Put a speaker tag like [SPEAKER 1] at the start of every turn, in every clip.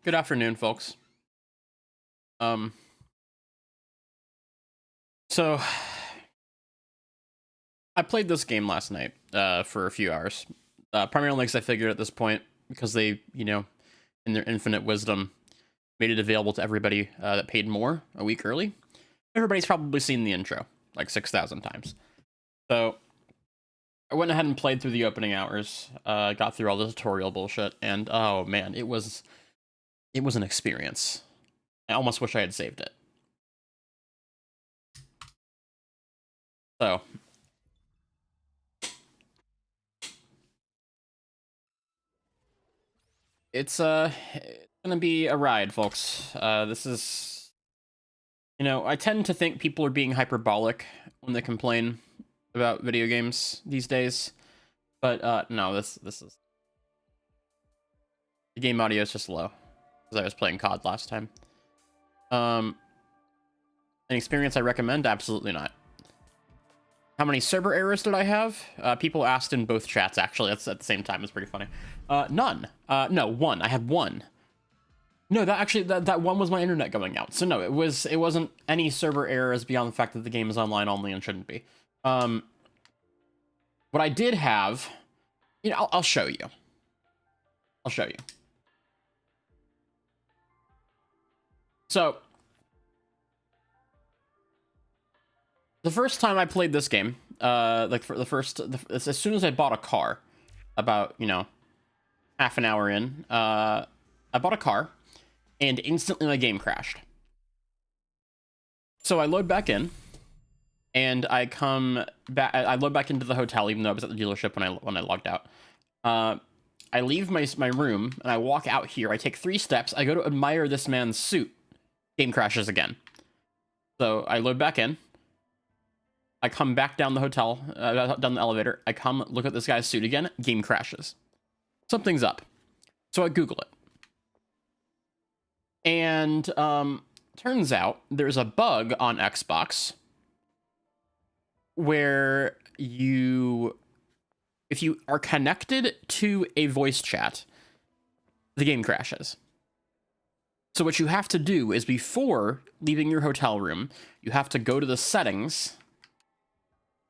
[SPEAKER 1] Good afternoon, folks. Um, so I played this game last night, for a few hours, primarily because I figured at this point, because they, in their infinite wisdom, made it available to everybody that paid more a week early. Everybody's probably seen the intro like 6,000 times. So I went ahead and played through the opening hours, got through all the tutorial bullshit, and oh man, it was an experience. I almost wish I had saved it. So it's gonna be a ride, folks. This is, I tend to think people are being hyperbolic when they complain about video games these days, but no, this is, the game audio is just low because I was playing COD last time. An experience I recommend? Absolutely not. How many server errors did I have? People asked in both chats, actually. That's at the same time. It's pretty funny. None. No, one. I had one. No, that one was my internet going out. So no, it wasn't any server errors beyond the fact that the game is online only and shouldn't be. What I did have, I'll show you. I'll show you. So the first time I played this game, like for as soon as I bought a car, about, half an hour in, I bought a car, and instantly my game crashed. So I load back in, and I come back. I load back into the hotel, even though I was at the dealership when I logged out. I leave my room, and I walk out here. I take 3 steps. I go to admire this man's suit. Game crashes again. So I load back in. I come back down the hotel, down the elevator. I come look at this guy's suit again. Game crashes. Something's up. So I Google it. And turns out there's a bug on Xbox where if you are connected to a voice chat, the game crashes. So what you have to do is, before leaving your hotel room, you have to go to the settings,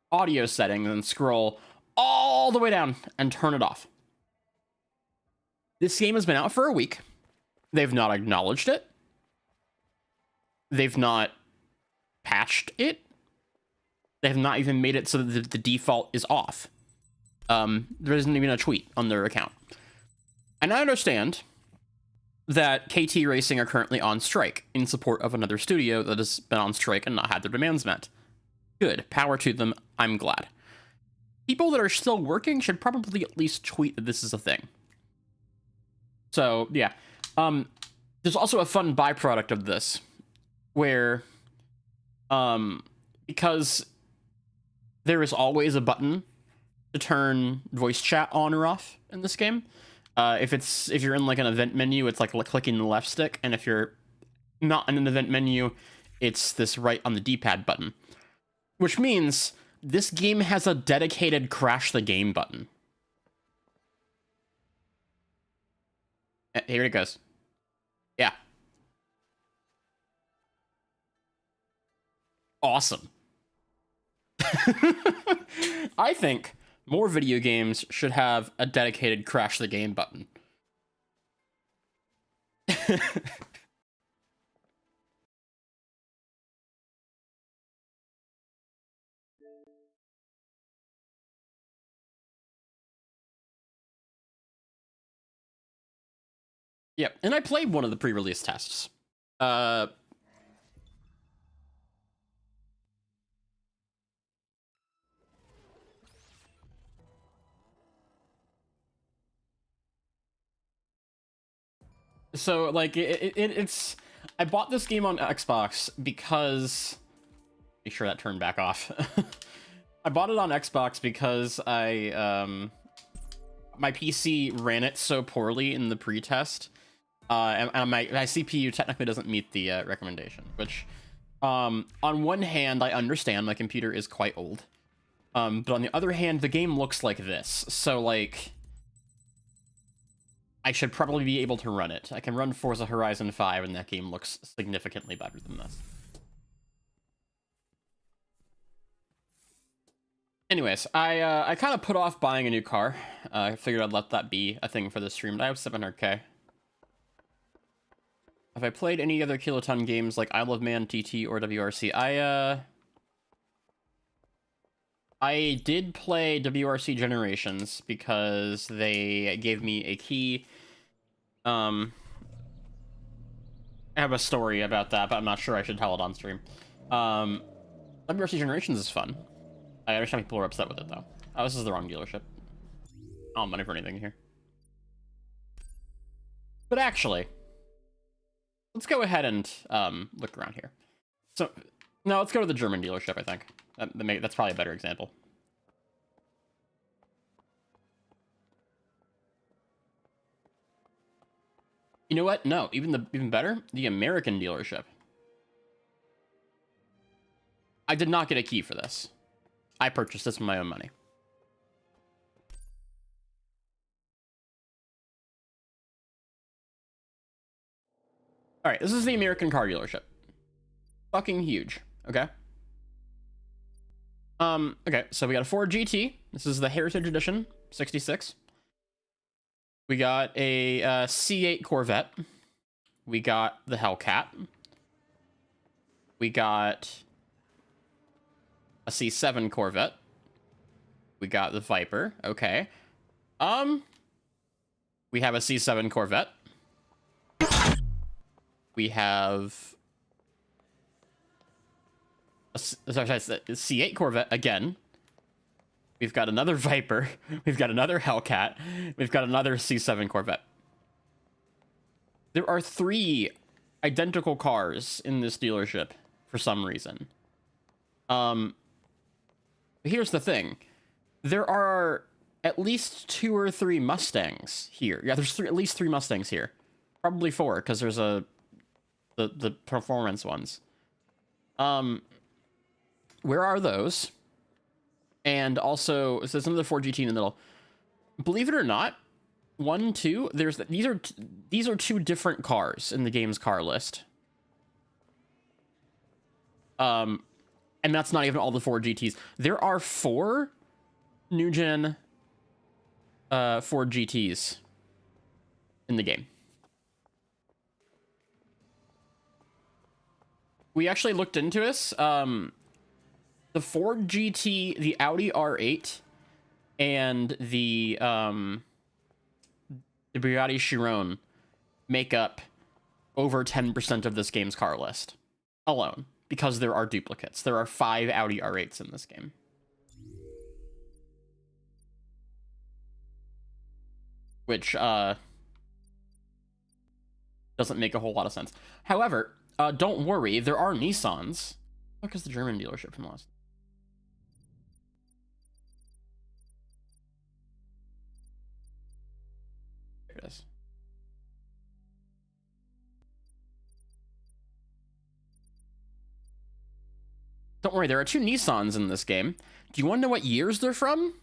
[SPEAKER 1] audio settings, and scroll all the way down and turn it off. This game has been out for a week. They've not acknowledged it. They've not patched it. They have not even made it so that the default is off. There isn't even a tweet on their account. And I understand that KT Racing are currently on strike in support of another studio that has been on strike and not had their demands met. Good. Power to them. I'm glad. People that are still working should probably at least tweet that this is a thing. So, yeah. There's also a fun byproduct of this, where, because there is always a button to turn voice chat on or off in this game. If you're in like an event menu, it's like clicking the left stick, and if you're not in an event menu, it's this right on the D-pad button. Which means this game has a dedicated crash the game button. Here it goes. Yeah. Awesome. I think more video games should have a dedicated crash the game button. Yep, and I played one of the pre-release tests. So, like, it's... I bought this game on Xbox because... Make sure that turned back off. I bought it on Xbox because my PC ran it so poorly in the pre-test. And my CPU technically doesn't meet the recommendation, which, on one hand, I understand. My computer is quite old. But on the other hand, the game looks like this. So, like... I should probably be able to run it. I can run Forza Horizon 5, and that game looks significantly better than this. Anyways, I kind of put off buying a new car. I figured I'd let that be a thing for the stream, but I have 700k. Have I played any other kiloton games like Isle of Man, TT, or WRC? I did play WRC Generations because they gave me a key. I have a story about that, but I'm not sure I should tell it on stream. WRC Generations is fun. I understand people are upset with it, though. Oh, this is the wrong dealership. I don't have money for anything here. But actually, let's go ahead and look around here. So, no, let's go to the German dealership, I think. That's probably a better example. You know what? No, even better, the American dealership. I did not get a key for this. I purchased this with my own money. All right, this is the American car dealership. Fucking huge, okay? Okay, so we got a Ford GT. This is the Heritage Edition, 66. We got a C8 Corvette. We got the Hellcat. We got a C7 Corvette. We got the Viper. Okay. We have a C7 Corvette. We have a C8 Corvette again. We've got another Viper. We've got another Hellcat. We've got another C7 Corvette. There are 3 identical cars in this dealership for some reason. Here's the thing. There are at least 2 or 3 Mustangs here. Yeah, there's at least 3 Mustangs here. Probably 4, because there's the performance ones. Where are those? And also, so there's another Ford GT in the middle. Believe it or not, 1, 2, these are 2 different cars in the game's car list. And that's not even all the Ford GTs. There are 4 new gen Ford GTs in the game. We actually looked into this. The Ford GT, the Audi R8, and the Bugatti Chiron make up over 10% of this game's car list alone, because there are duplicates. There are 5 Audi R8s in this game. Which doesn't make a whole lot of sense. However, don't worry, there are Nissans. What is the German dealership from last? There it is. Don't worry, there are 2 Nissans in this game. Do you want to know what years they're from?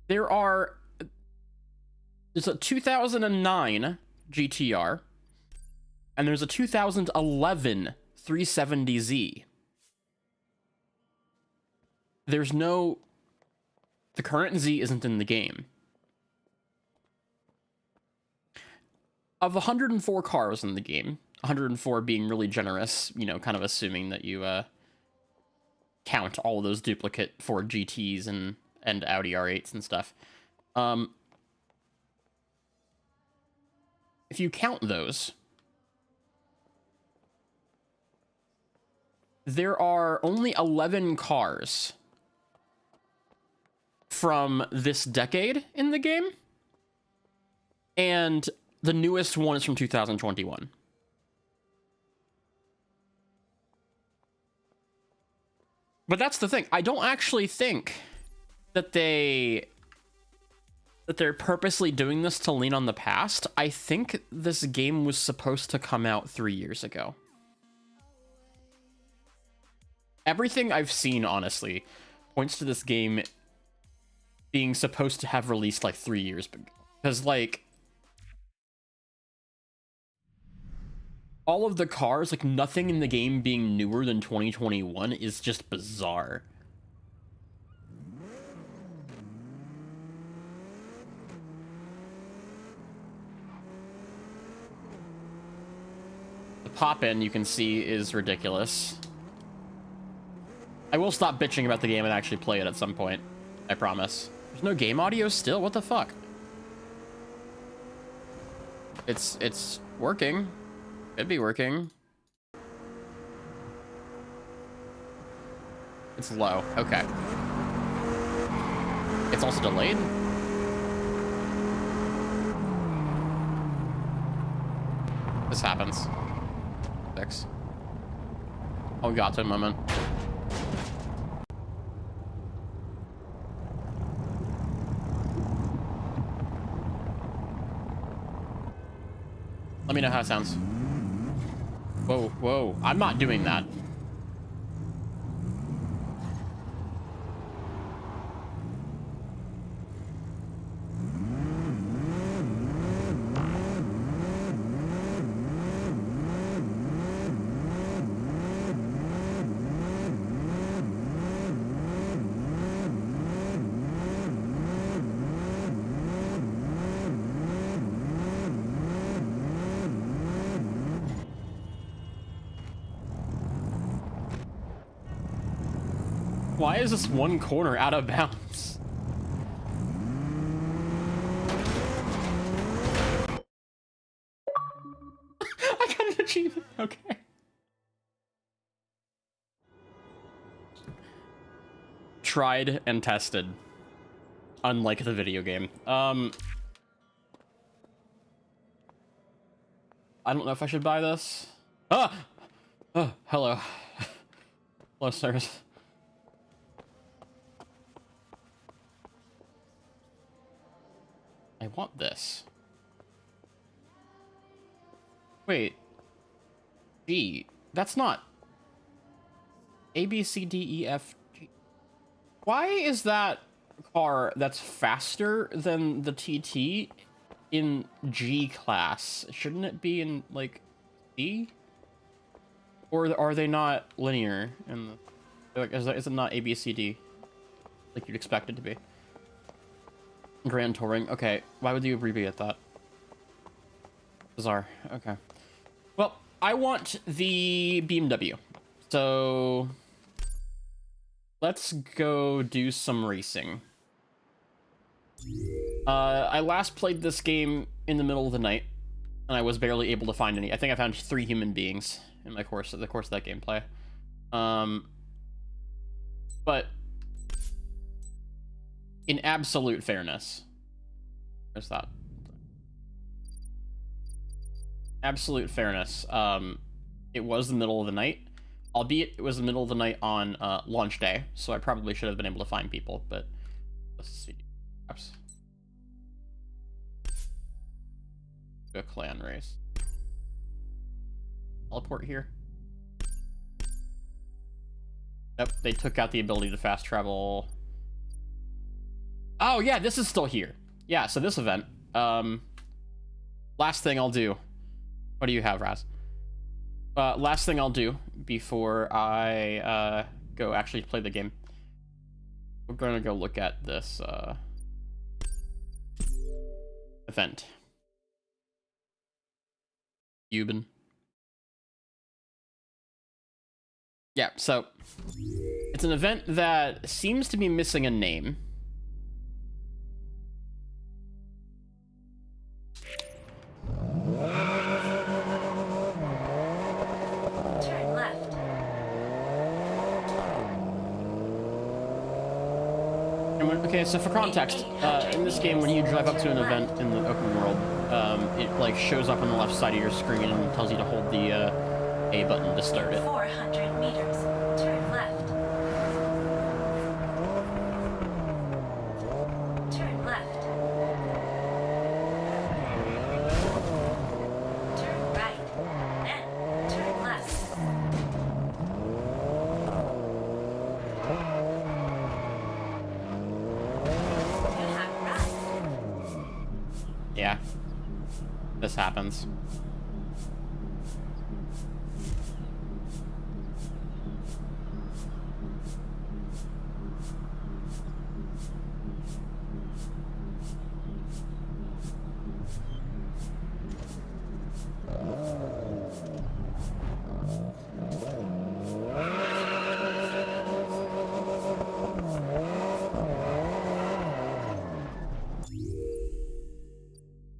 [SPEAKER 1] There's a 2009 GTR, and there's a 2011 370Z. The current Z isn't in the game. Of 104 cars in the game, 104 being really generous, you know, kind of assuming that you count all of those duplicate Ford GTs and Audi R8s and stuff. If you count those, there are only 11 cars from this decade in the game, and the newest one is from 2021. But that's the thing. I don't actually think that they're purposely doing this to lean on the past. I think this game was supposed to come out 3 years ago. Everything I've seen, honestly, points to this game being supposed to have released like 3 years ago. Because like all of the cars, like nothing in the game being newer than 2021 is just bizarre. The pop-in you can see is ridiculous. I will stop bitching about the game and actually play it at some point. I promise. There's no game audio still? What the fuck? It's working. It'd be working. It's low. Okay. It's also delayed. This happens. 6. Oh, we got to a moment. Let me know how it sounds. Whoa, whoa. I'm not doing that. Why is this one corner out of bounds? I got an achievement. Okay. Tried and tested. Unlike the video game. I don't know if I should buy this. Ah! Oh, hello. Hello, sirs. I want this. Wait. G. That's not... A, B, C, D, E, F, G. Why is that car that's faster than the TT in G class? Shouldn't it be in, like, C? Or are they not linear? In the, like, is it not A, B, C, D? Like you'd expect it to be. Grand Touring. Okay, why would you abbreviate that? Bizarre. Okay. Well, I want the BMW. So let's go do some racing. I last played this game in the middle of the night, and I was barely able to find any. I think I found 3 human beings in the course of that gameplay. But in absolute fairness, where's that? Absolute fairness. It was the middle of the night, albeit it was the middle of the night on launch day, so I probably should have been able to find people. But let's see. Perhaps do a clan race. Teleport here. Yep, they took out the ability to fast travel. Oh yeah, this is still here. Yeah, so this event. Last thing I'll do. What do you have, Raz? Last thing I'll do before I go actually play the game. We're gonna go look at this event. Cuban. Yeah, so it's an event that seems to be missing a name.
[SPEAKER 2] Turn left.
[SPEAKER 1] Okay, so for context, in this game, when you drive up to an event in the open world, it like shows up on the left side of your screen and tells you to hold the A button to start it.
[SPEAKER 2] 400 meters. Turn left. Turn left. Turn right. Then turn left.
[SPEAKER 1] this happens.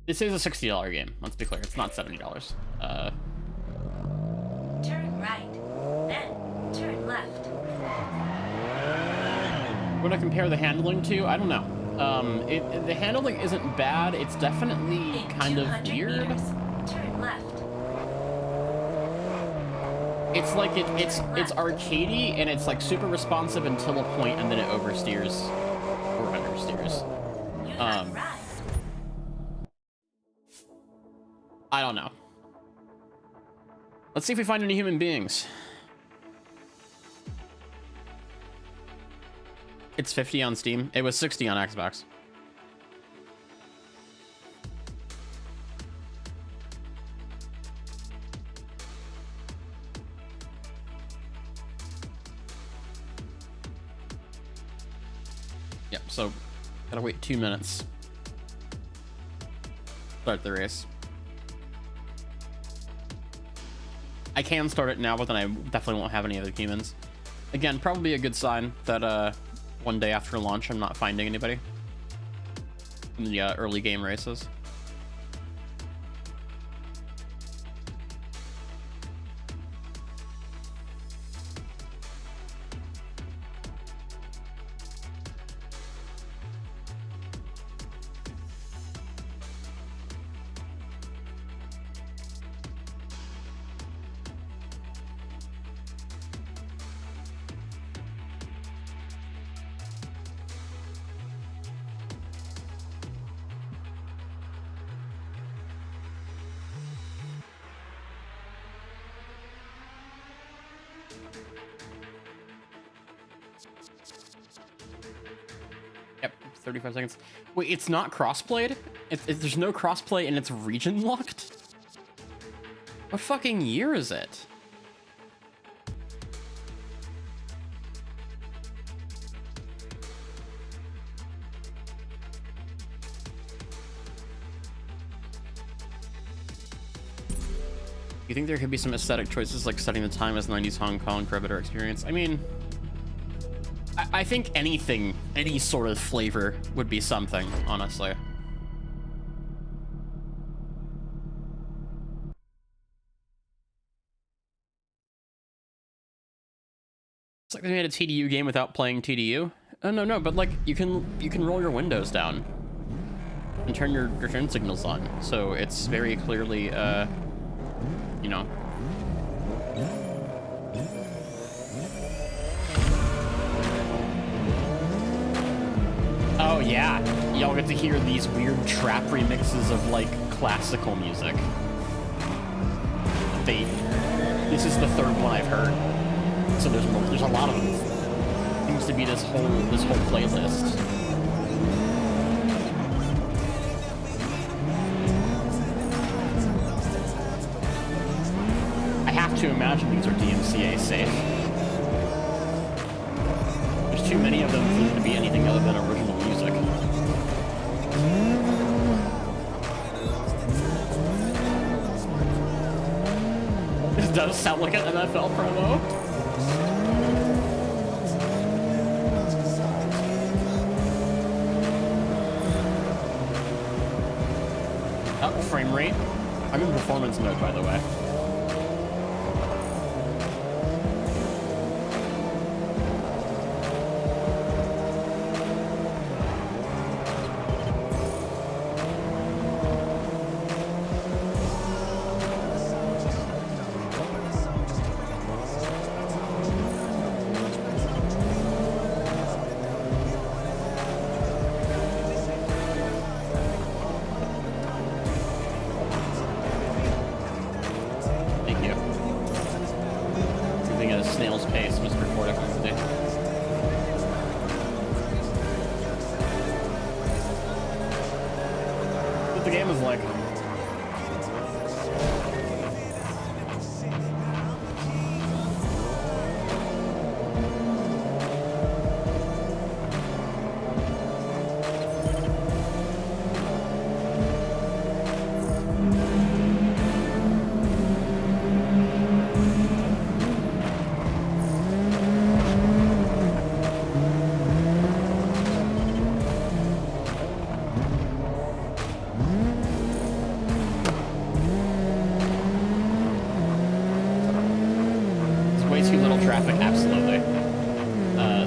[SPEAKER 1] This is a $60 game. Let's be clear, it's not $70.
[SPEAKER 2] Turn right, then turn left.
[SPEAKER 1] What do I compare the handling to? I don't know. The handling isn't bad. It's definitely
[SPEAKER 2] In
[SPEAKER 1] kind of
[SPEAKER 2] 200
[SPEAKER 1] weird.
[SPEAKER 2] meters, turn left.
[SPEAKER 1] It's like it's arcadey and it's like super responsive until a point, and then it oversteers or understeers.
[SPEAKER 2] You have arrived.
[SPEAKER 1] I don't know. Let's see if we find any human beings. It's 50 on Steam. It was 60 on Xbox. Yep, so gotta wait 2 minutes. Start the race. I can start it now, but then I definitely won't have any other humans. Again, probably a good sign that one day after launch I'm not finding anybody in the early game races. Yep, 35 seconds. Wait, it's not crossplayed? There's no crossplay and it's region locked? What fucking year is it? You think there could be some aesthetic choices like setting the time as 90s Hong Kong for a better experience? I mean, I think anything, any sort of flavor would be something, honestly. It's like they made a TDU game without playing TDU. Oh, no, but like you can roll your windows down and turn your turn signals on, so it's very clearly, you know. Oh yeah, y'all get to hear these weird trap remixes of like classical music. This is the third one I've heard, so there's a lot of them. Seems to be this whole playlist. I have to imagine these are DMCA safe. There's too many of them for them to be anything other than original music. This does sound like an NFL promo. Oh, frame rate. I'm in performance mode, by the way. way too little traffic, absolutely.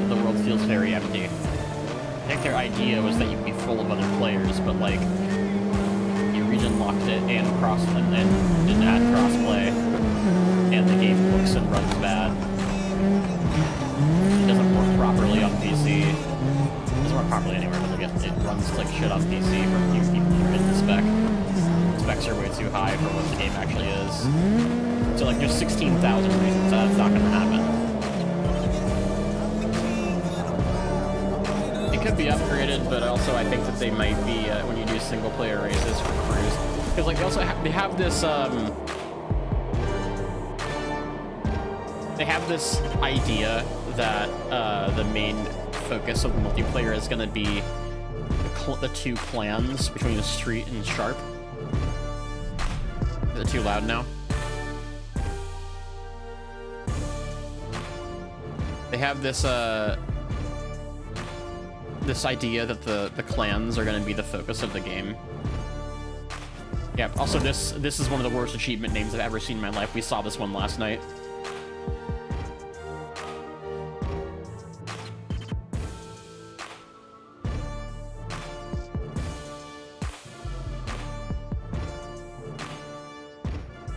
[SPEAKER 1] The world feels very empty. I think their idea was that you'd be full of other players, but like, you region locked it and didn't add crossplay, and the game looks and runs bad. It doesn't work properly on PC. It doesn't work properly anywhere, but like it runs like shit on PC for few people who are in the spec. Specs are way too high for what the game actually is. So like there's 16,000 reasons that's not gonna happen. It could be upgraded, but also I think that they might be when you do single player races for crews, because like they have this idea that the main focus of the multiplayer is going to be the two clans between the street and sharp. Is it too loud now? They have this this idea that the clans are going to be the focus of the game. Yeah, also this is one of the worst achievement names I've ever seen in my life. We saw this one last night.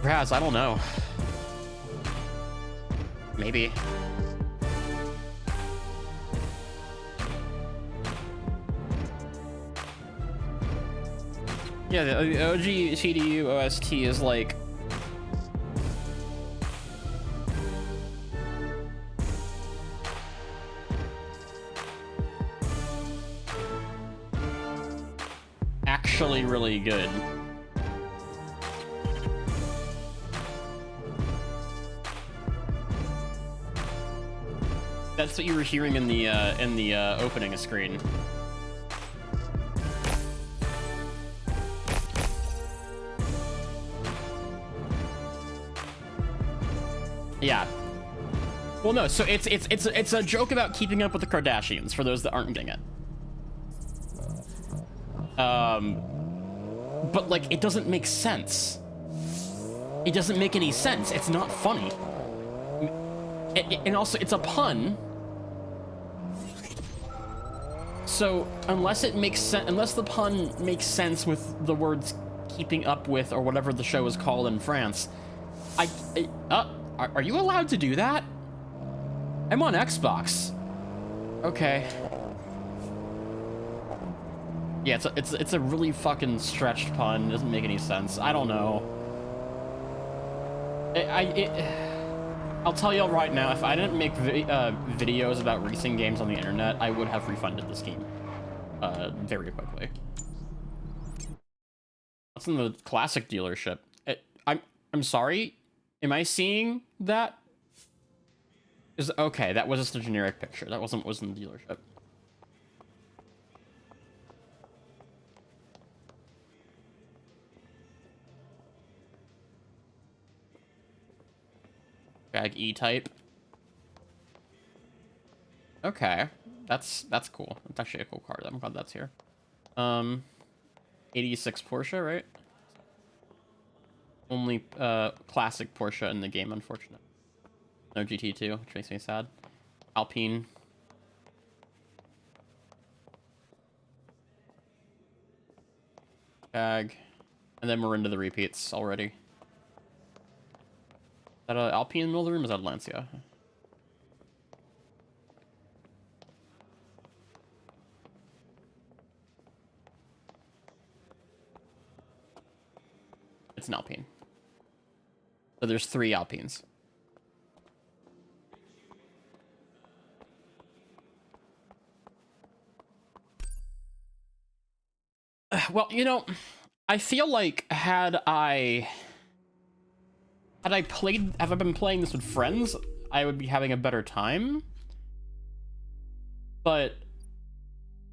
[SPEAKER 1] Raz, I don't know. Maybe. Yeah, the OG TDU OST is like... actually really good. That's what you were hearing in the opening screen. Yeah. Well, no. So it's a joke about keeping up with the Kardashians for those that aren't getting it. But like it doesn't make sense. It doesn't make any sense. It's not funny. And also, it's a pun. So unless it makes sense, unless the pun makes sense with the words "keeping up with" or whatever the show is called in France, are you allowed to do that? I'm on Xbox. Okay. Yeah, it's a really fucking stretched pun. It doesn't make any sense. I don't know. I'll tell y'all right now, if I didn't make videos about racing games on the internet, I would have refunded this game very quickly. What's in the classic dealership? I'm sorry. Am I seeing that? Okay, that was just a generic picture. That wasn't the dealership. Drag E-type. Okay, that's cool. That's actually a cool card. I'm glad that's here. 86 Porsche, right? Only classic Porsche in the game, unfortunately. No GT2, which makes me sad. Alpine. Tag. And then we're into the repeats already. Is that an Alpine in the middle of the room? Or is that a Lancia? It's an Alpine. So there's 3 Alpines. Well, you know, I feel like have I been playing this with friends, I would be having a better time. But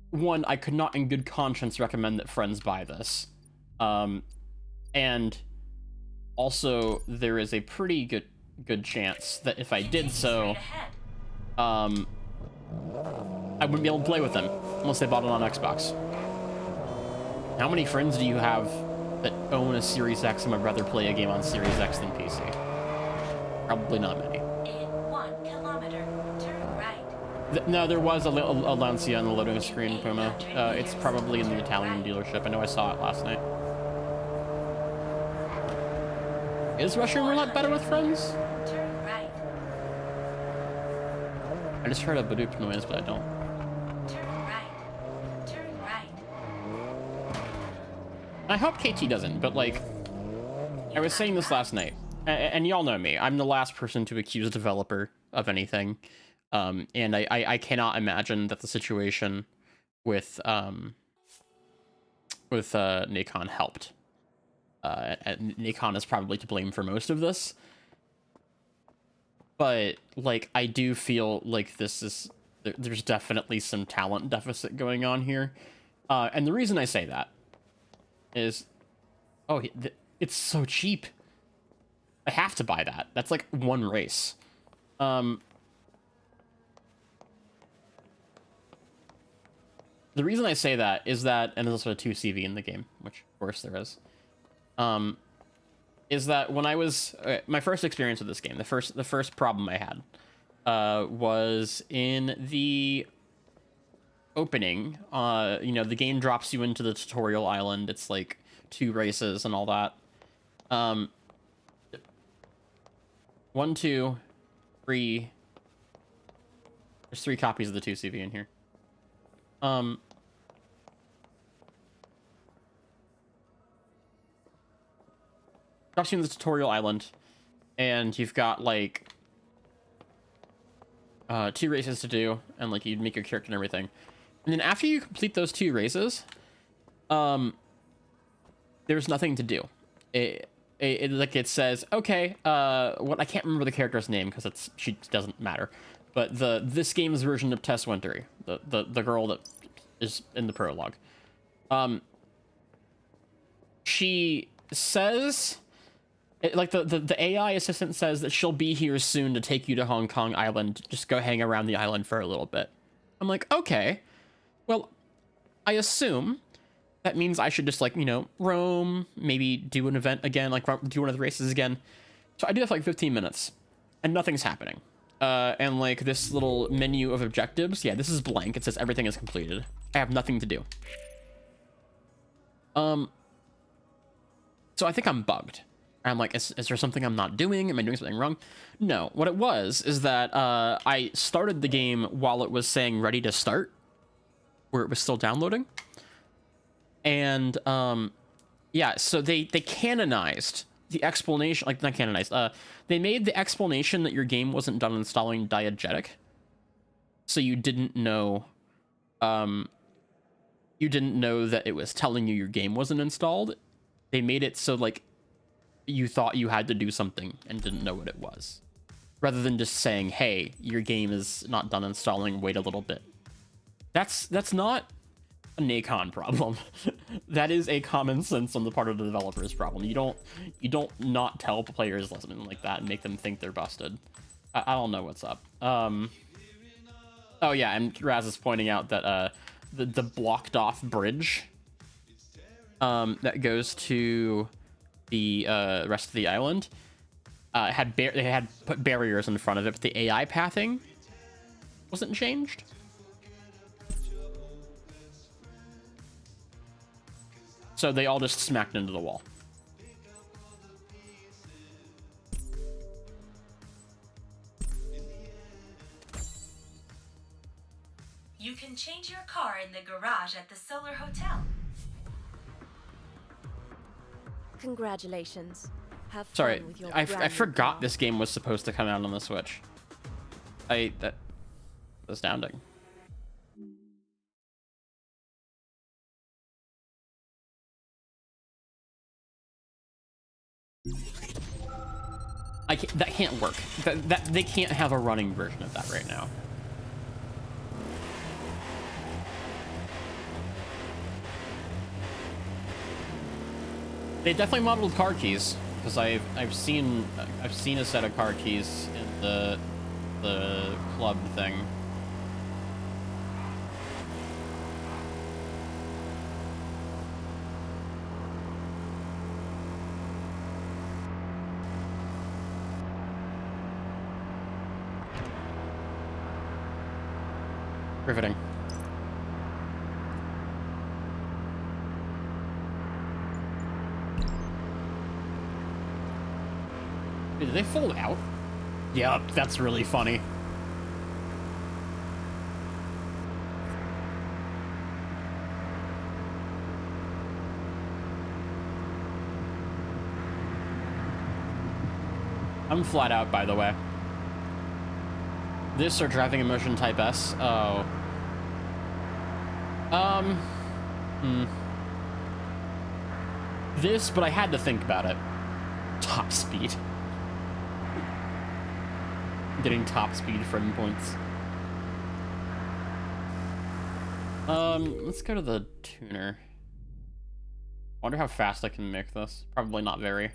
[SPEAKER 1] one, I could not in good conscience recommend that friends buy this. And also there is a pretty good chance that if I did so, I wouldn't be able to play with them unless they bought it on Xbox. How many friends do you have that own a Series X and would rather play a game on Series X than PC? Probably not many.
[SPEAKER 2] In
[SPEAKER 1] No, there was a Lancia on the loading screen, Puma. It's probably in the Italian dealership. I know I saw it last night. Is Russian roulette better with friends?
[SPEAKER 2] Turn right.
[SPEAKER 1] I just heard a badoop noise, but I don't.
[SPEAKER 2] Turn right. Turn right.
[SPEAKER 1] I hope KT doesn't, but like, I was saying this last night, and y'all know me. I'm the last person to accuse a developer of anything. And I cannot imagine that the situation with Nikon helped. Nikon is probably to blame for most of this. But, like, I do feel like there's definitely some talent deficit going on here. And the reason I say that is, it's so cheap. I have to buy that. That's like one race. The reason I say that is that, and there's also a 2CV in the game, which of course there is that when I was my first experience with this game, the first problem I had was in the opening. You know, the game drops you into the tutorial island. It's like 2 races and all that. 1, 2, 3. There's 3 copies of the 2CV in here. Drops you in the tutorial island, and you've got like 2 races to do, and like you make your character and everything. And then after you complete those 2 races, there's nothing to do. It says, okay, what I can't remember the character's name because she doesn't matter. But this game's version of Tess Wintory, the girl that is in the prologue. She says, like the AI assistant says that she'll be here soon to take you to Hong Kong Island. Just go hang around the island for a little bit. I'm like, okay, well, I assume that means I should just, like, you know, roam, maybe do an event again, like do one of the races again. So I do that for like 15 minutes and nothing's happening. And like this little menu of objectives, yeah, this is blank. It says everything is completed. I have nothing to do. So I think I'm bugged. I'm like, is there something I'm not doing? Am I doing something wrong? No, what it was is that I started the game while it was saying ready to start, where it was still downloading. And yeah, so they canonized the explanation, like not canonized, they made the explanation that your game wasn't done installing diegetic. So you didn't know that it was telling you your game wasn't installed. They made it so like you thought you had to do something and didn't know what it was, rather than just saying, hey, your game is not done installing, wait a little bit. That's not a Nikon problem. That is a common sense on the part of the developer's problem. You don't not tell players something like that and make them think they're busted. I don't know what's up. Oh yeah, and Raz is pointing out that the blocked off bridge that goes to the rest of the island they had put barriers in front of it, but the AI pathing wasn't changed. So they all just smacked into the wall.
[SPEAKER 2] You can change your car in the garage at the Solar Hotel.
[SPEAKER 3] Congratulations. Have fun
[SPEAKER 1] Sorry,
[SPEAKER 3] with your
[SPEAKER 1] I
[SPEAKER 3] brand new
[SPEAKER 1] forgot
[SPEAKER 3] car.
[SPEAKER 1] this game was supposed to come out on the Switch. That astounding. That can't work. That they can't have a running version of that right now. They definitely modeled car keys, because I've seen a set of car keys in the club thing. Riveting. Did they fold out? Yep, that's really funny. I'm flat out, by the way. This or driving emotion type S? Oh. This, but I had to think about it. Top speed. Getting top speed friend points. Let's go to the tuner. Wonder how fast I can make this. Probably not very.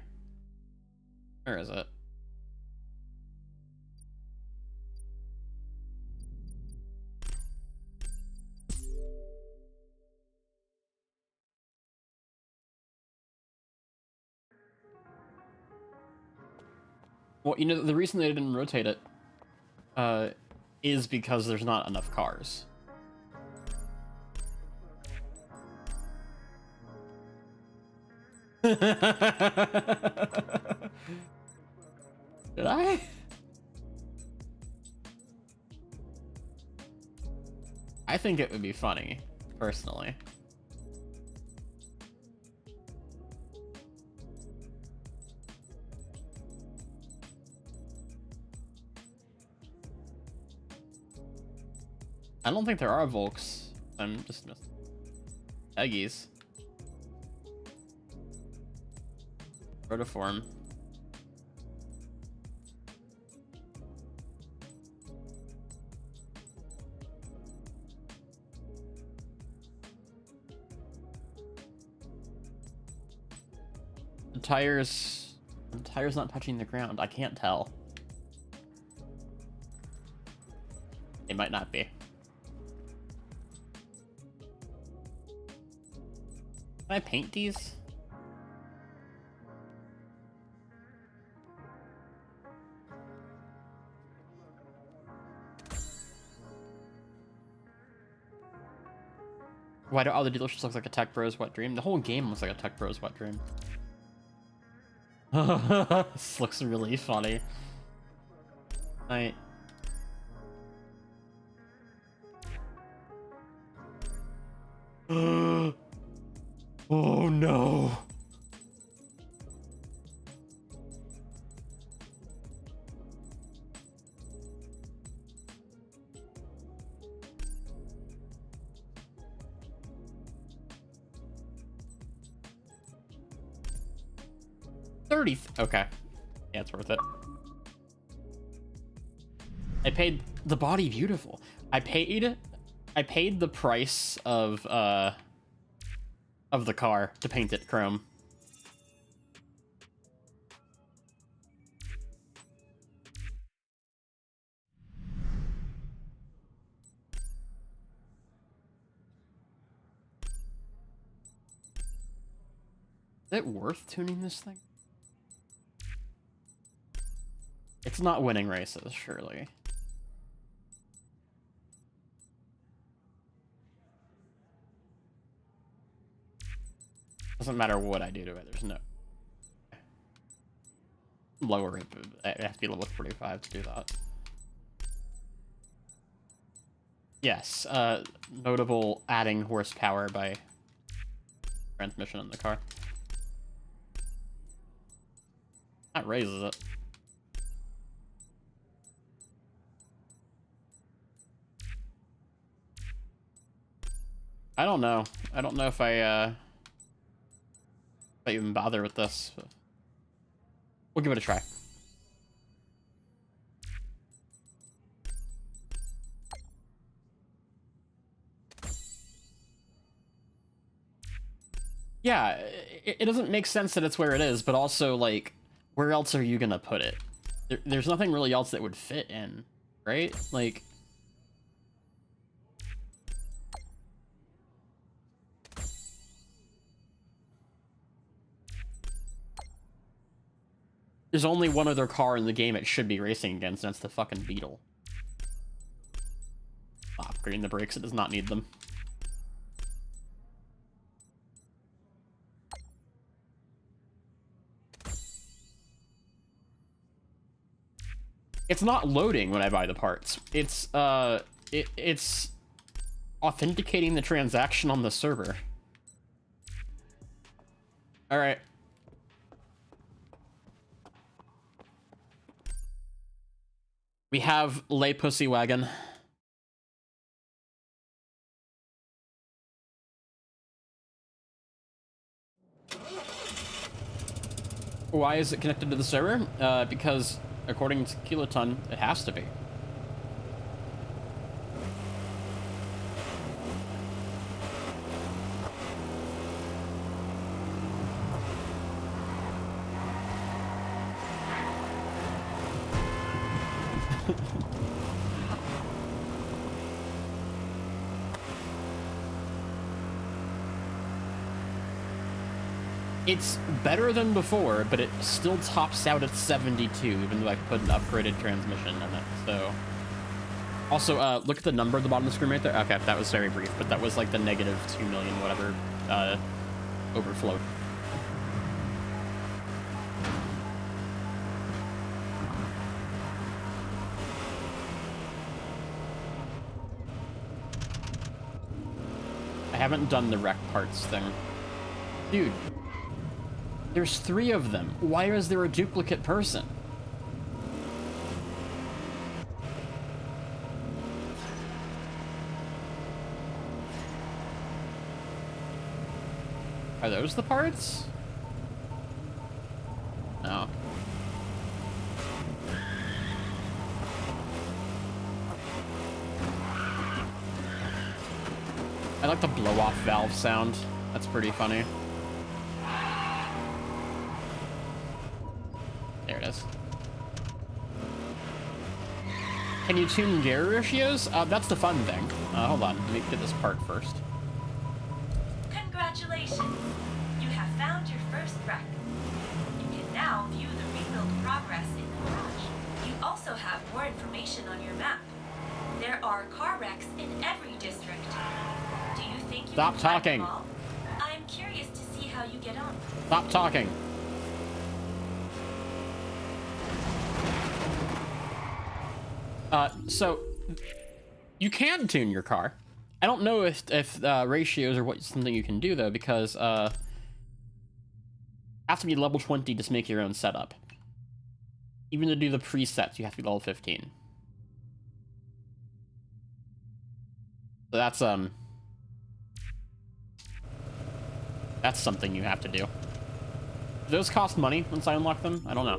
[SPEAKER 1] Where is it? Well, you know, the reason they didn't rotate it is because there's not enough cars. Did I? I think it would be funny, personally. I don't think there are Volks. I'm just missing Eggies. Protoform. The tire's not touching the ground. I can't tell. It might not be. Can I paint these? Why do all the dealerships look like a Tech Bros wet dream? The whole game looks like a Tech Bros wet dream. This looks really funny. Oh no. Okay. Yeah, it's worth it. I paid the body beautiful. I paid the price of the car to paint it chrome. Is it worth tuning this thing? It's not winning races, surely. Doesn't matter what I do to it, there's no... Lower it, but it has to be level 45 to do that. Yes, notable adding horsepower by transmission in the car. That raises it. I don't know. I don't know if I even bother with this. We'll give it a try. Yeah, it doesn't make sense that it's where it is, but also, like, where else are you gonna put it? There's nothing really else that would fit in, right? Like... There's only one other car in the game it should be racing against, and that's the fucking Beetle. Upgrading the brakes, it does not need them. It's not loading when I buy the parts. It's it's authenticating the transaction on the server. All right. We have Lay Pussy Wagon. Why is it connected to the server? Because according to Kiloton, it has to be. It's better than before, but it still tops out at 72, even though I put an upgraded transmission in it, so... Also, look at the number at the bottom of the screen right there. Okay, that was very brief, but that was like the negative 2 million whatever, overflow. I haven't done the wreck parts thing. Dude. There's 3 of them. Why is there a duplicate person? Are those the parts? No. I like the blow-off valve sound. That's pretty funny. There it is. Can you tune gear ratios? That's the fun thing. Hold on, let me get this part first.
[SPEAKER 2] Congratulations! You have found your first wreck. You can now view the rebuild progress in the garage. You also have more information on your map. There are car wrecks in every district. Do you think you
[SPEAKER 1] Stop
[SPEAKER 2] can find
[SPEAKER 1] talking.
[SPEAKER 2] them all? I'm curious to see how you get on.
[SPEAKER 1] Stop talking. So you can tune your car. I don't know if ratios are something you can do though, because have to be level 20 to make your own setup. Even to do the presets, you have to be level 15. So that's something you have to do. Do those cost money once I unlock them? I don't know.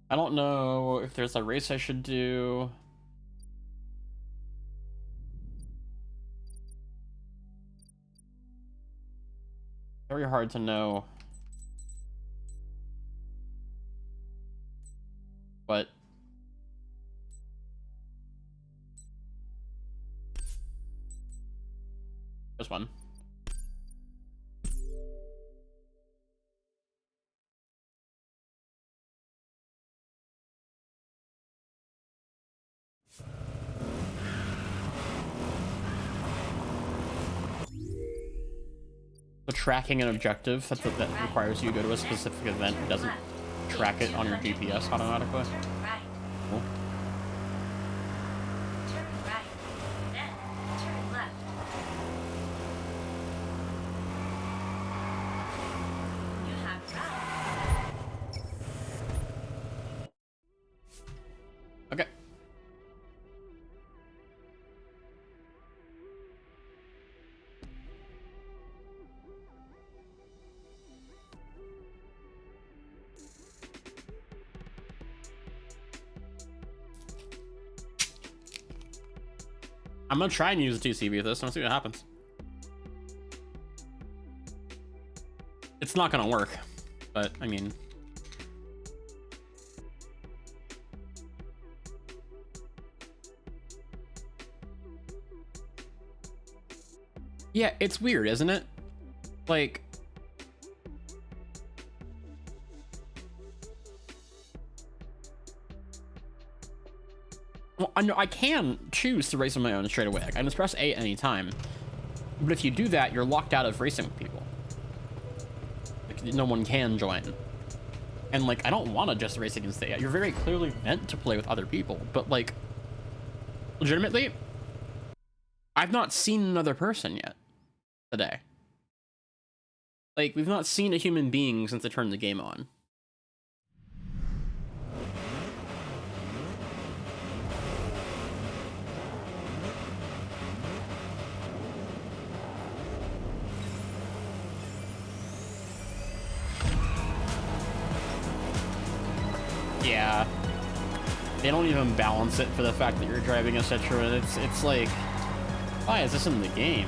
[SPEAKER 1] I don't know if there's a race I should do. Very hard to know. But there's one. The tracking an objective, that requires you to go to a specific event. It doesn't track it on your GPS automatically.
[SPEAKER 2] Turn right.
[SPEAKER 1] Cool.
[SPEAKER 2] Turn right. Then turn left. You have route.
[SPEAKER 1] Okay. I'm gonna try and use the TCB with this and see what happens. It's not gonna work, but I mean, Yeah, it's weird, isn't it? Like, well, I know I can choose to race on my own straight away. I can just press A at any time. But if you do that, you're locked out of racing with people. Like, no one can join. And, like, I don't want to just race against the AI. You're very clearly meant to play with other people. But, like, legitimately, I've not seen another person yet today. Like, we've not seen a human being since I turned the game on. Yeah. They don't even balance it for the fact that you're driving a Citroen. It's like, why is this in the game?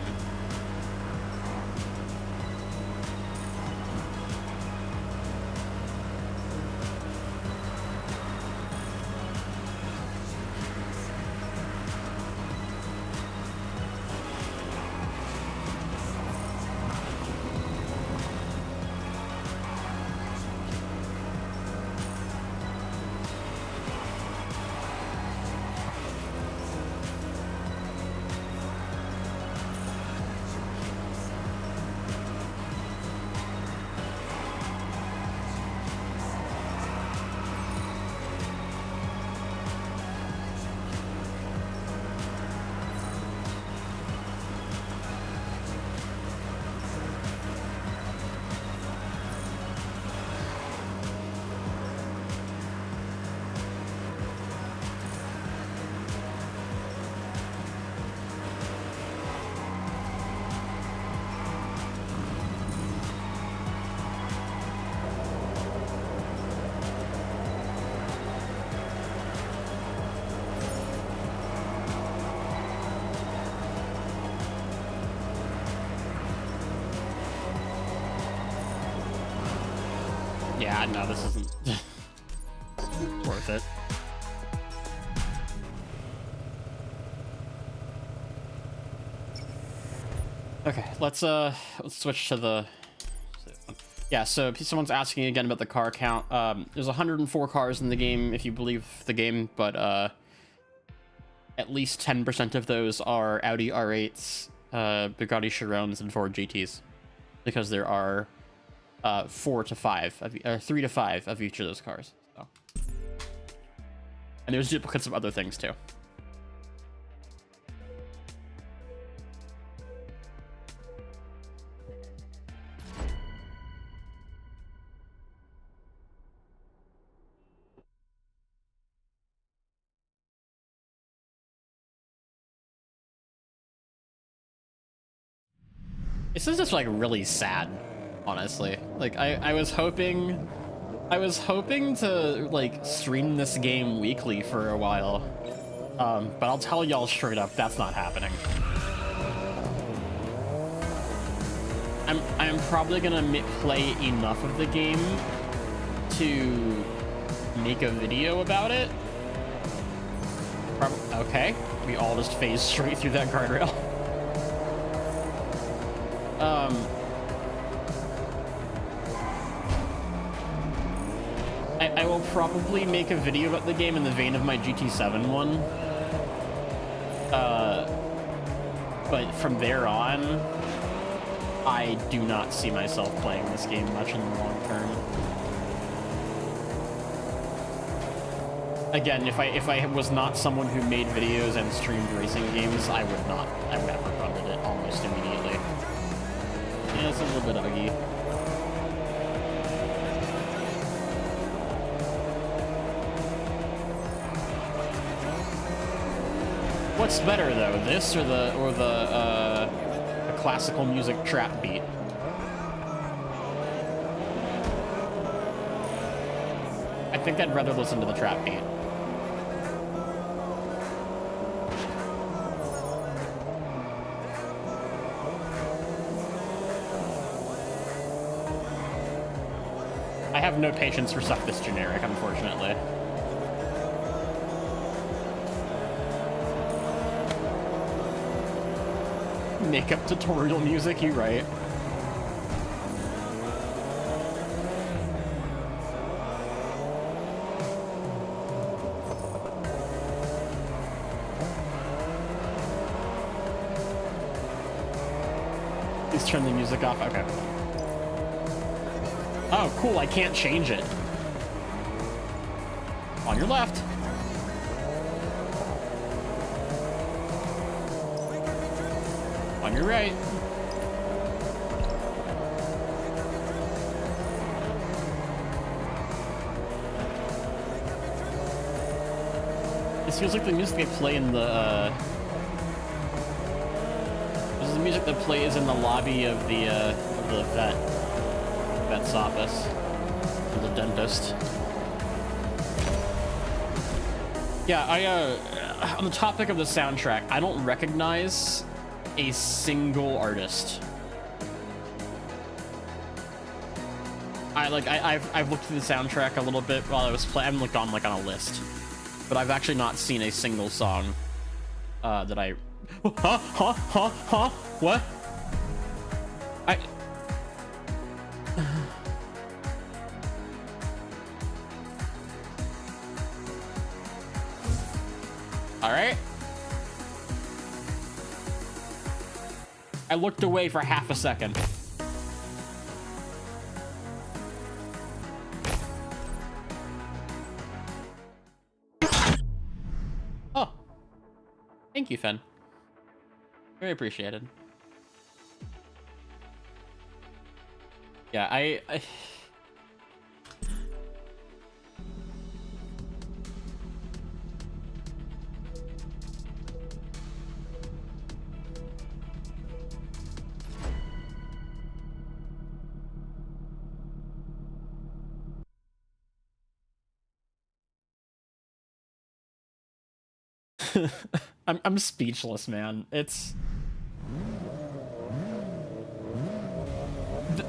[SPEAKER 1] Yeah, no, this isn't worth it. Okay, let's switch to the... Yeah, so someone's asking again about the car count. There's 104 cars in the game, if you believe the game, but at least 10% of those are Audi R8s, Bugatti Chirons, and Ford GTs, because there are 3 to 5 of each of those cars. So. And there's duplicates of other things too. This is just like really sad, honestly. Like I was hoping to like stream this game weekly for a while. But I'll tell y'all straight up, that's not happening. I'm probably gonna play enough of the game to make a video about it. Okay, we all just phased straight through that guardrail. I will probably make a video about the game in the vein of my GT7 one. But from there on, I do not see myself playing this game much in the long term. Again, if I was not someone who made videos and streamed racing games, I would have funded it almost immediately. Yeah, it's a little bit ugly. What's better though, this or the classical music trap beat? I think I'd rather listen to the trap beat. I have no patience for stuff this generic, unfortunately. Makeup tutorial music, you right. Please turn the music off. Okay. Oh, cool. I can't change it. On your left. On your right. This feels like the music they play in the, this is the music that plays in the lobby of the vet's office. Or the dentist. Yeah, on the topic of the soundtrack, I don't recognize a single artist. I've looked through the soundtrack a little bit while I was playing. I haven't looked on a list, but I've actually not seen a single song that I. What? All right. I looked away for half a second. Oh. Thank you, Finn. Very appreciated. Yeah, I... I'm speechless, man. It's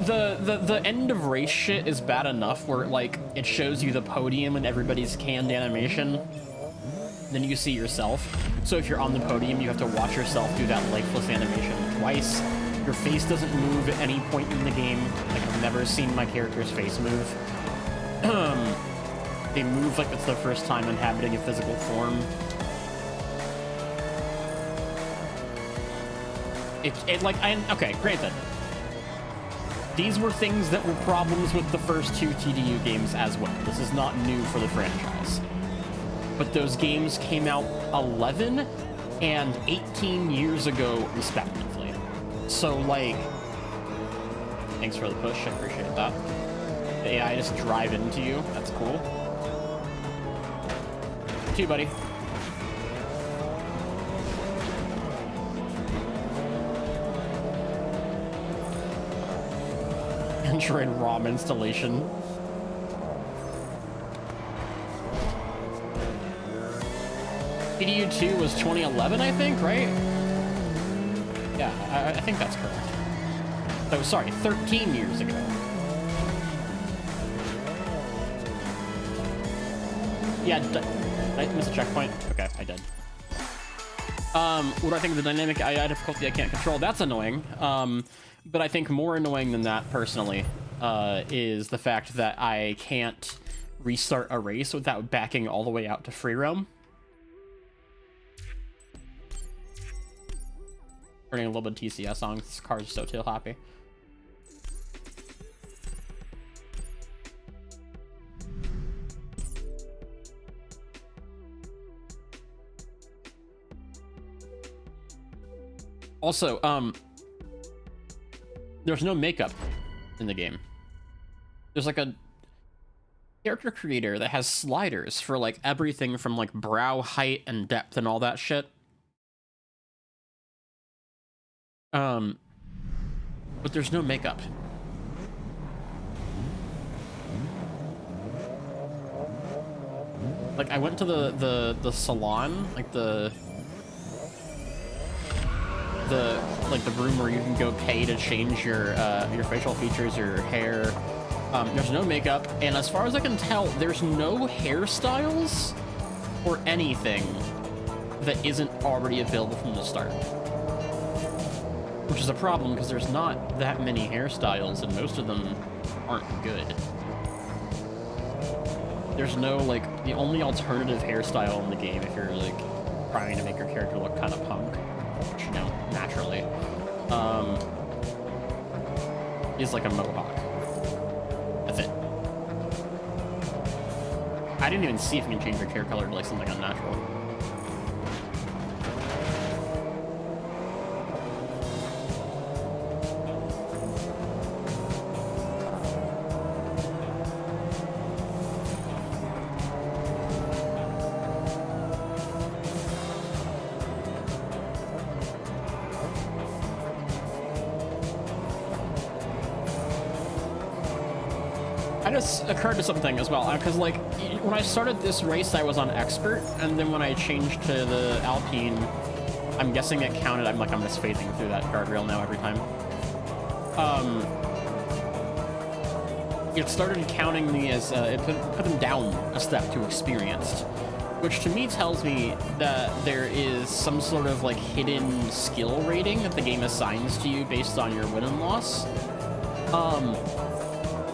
[SPEAKER 1] the end of race shit is bad enough where like it shows you the podium and everybody's canned animation, then you see yourself. So if you're on the podium, you have to watch yourself do that lifeless animation twice. Your face doesn't move at any point in the game. Like, I've never seen my character's face move. They move like it's their first time inhabiting a physical form. Okay, granted. These were things that were problems with the first two TDU games as well. This is not new for the franchise. But those games came out 11 and 18 years ago, respectively. So, like... Thanks for the push, I appreciate that. The AI just drive into you, that's cool. See you, buddy. Android ROM installation. TDU 2 was 2011, I think, right? Yeah, I think that's correct. Oh, sorry, 13 years ago. Yeah, did I miss a checkpoint? Okay, I did. What do I think of the dynamic AI difficulty I can't control? That's annoying. But I think more annoying than that, personally, is the fact that I can't restart a race without backing all the way out to free roam. Turning a little bit of TCS on, this car's so tail happy. Also, there's no makeup in the game. There's like a character creator that has sliders for like everything from like brow height and depth and all that shit. But there's no makeup. Like, I went to the salon, like the room where you can go pay to change your facial features, your hair. There's no makeup, and as far as I can tell, there's no hairstyles or anything that isn't already available from the start. Which is a problem because there's not that many hairstyles and most of them aren't good. There's no, like, the only alternative hairstyle in the game if you're, like, trying to make your character look kind of punk, which, you know, naturally, is like a mohawk. That's it. I didn't even see if you can change your hair color to, like, something unnatural. I just occurred to something as well, because like when I started this race I was on expert, and then when I changed to the Alpine, I'm guessing it counted. I'm just fading through that guardrail now every time. It started counting me as it put them down a step to experienced, which to me tells me that there is some sort of like hidden skill rating that the game assigns to you based on your win and loss.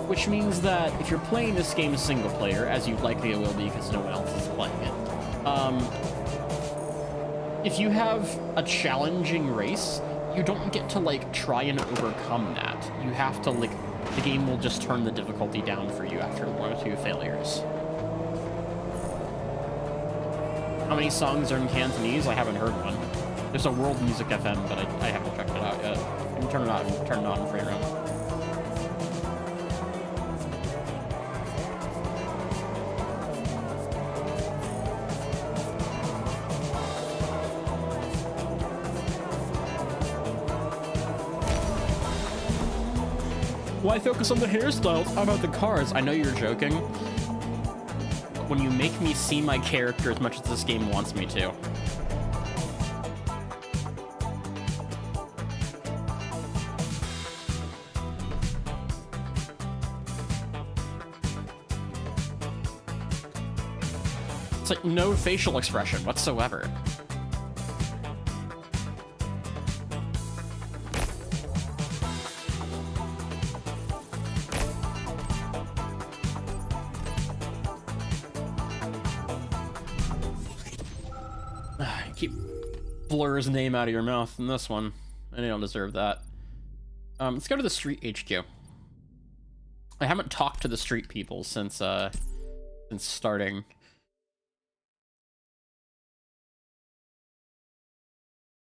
[SPEAKER 1] Which means that if you're playing this game single player, as you likely will be because no one else is playing it, if you have a challenging race, you don't get to like try and overcome that. You have to like, the game will just turn the difficulty down for you after 1 or 2 failures. How many songs are in Cantonese? I haven't heard one. There's a World Music FM, but I haven't checked it out yet. I can turn it on in free roam. Why focus on the hairstyles? How about the cars? I know you're joking. When you make me see my character as much as this game wants me to. It's like no facial expression whatsoever. Keep Blur's name out of your mouth in this one. I don't deserve that. Let's go to the street HQ. I haven't talked to the street people since starting.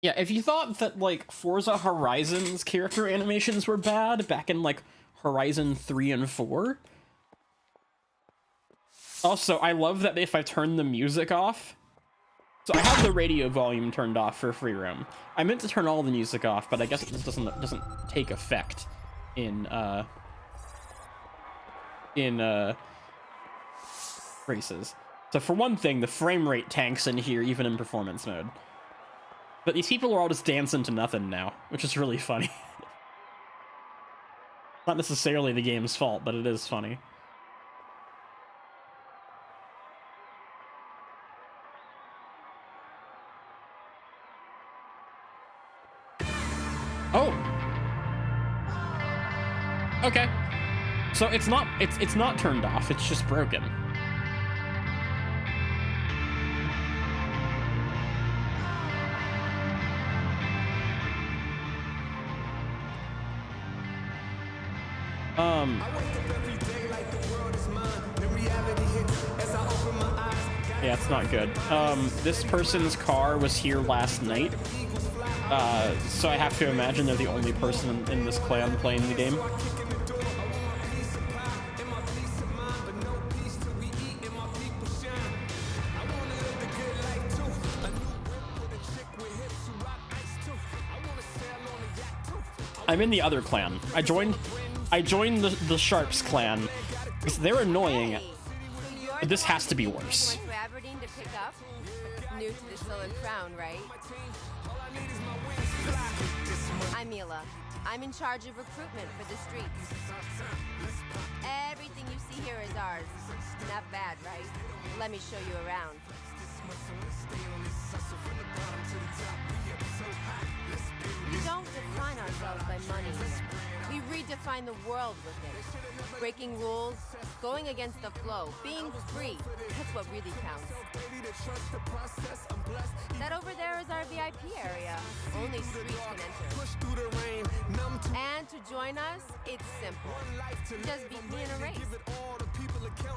[SPEAKER 1] Yeah, if you thought that like Forza Horizon's character animations were bad back in like Horizon 3 and 4. Also, I love that if I turn the music off. So I have the radio volume turned off for free roam. I meant to turn all the music off, but I guess it just doesn't take effect in races. So for one thing, the frame rate tanks in here even in performance mode. But these people are all just dancing to nothing now, which is really funny. Not necessarily the game's fault, but it is funny. Oh. Okay. So it's not turned off, it's just broken. Yeah, it's not good. This person's car was here last night. So I have to imagine they're the only person in this clan playing the game. I'm in the other clan. I joined the Sharps clan because they're annoying. But this has to be worse.
[SPEAKER 3] New to the Solar Crown, right? I'm Mila. I'm in charge of recruitment for the streets. Everything you see here is ours. Not bad, right? Let me show you around. You don't decline our redefine the world with it. Breaking rules, going against the flow, being free. That's what really counts. That over there is our VIP area. Only streets can enter. And to join us, it's simple. Just beat me in a race.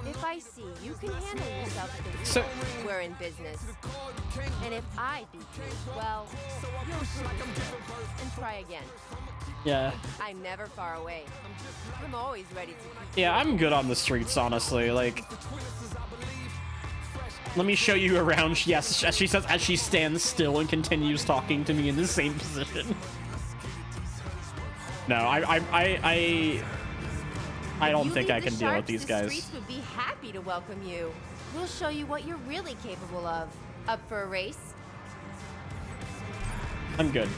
[SPEAKER 3] If I see you can handle yourself at the
[SPEAKER 1] So-
[SPEAKER 3] we're in business. And if I beat you, well, you'll prove and try again.
[SPEAKER 1] Yeah.
[SPEAKER 3] I'm never far away. I'm always ready to beat
[SPEAKER 1] Yeah, I'm good on the streets, honestly. Like, let me show you around. Yes, as she says, as she stands still and continues talking to me in the same position. No, I don't think I can deal with these
[SPEAKER 3] The
[SPEAKER 1] guys.
[SPEAKER 3] streets would be happy to welcome you. We'll show you what you're really capable of. Up for a race?
[SPEAKER 1] I'm good.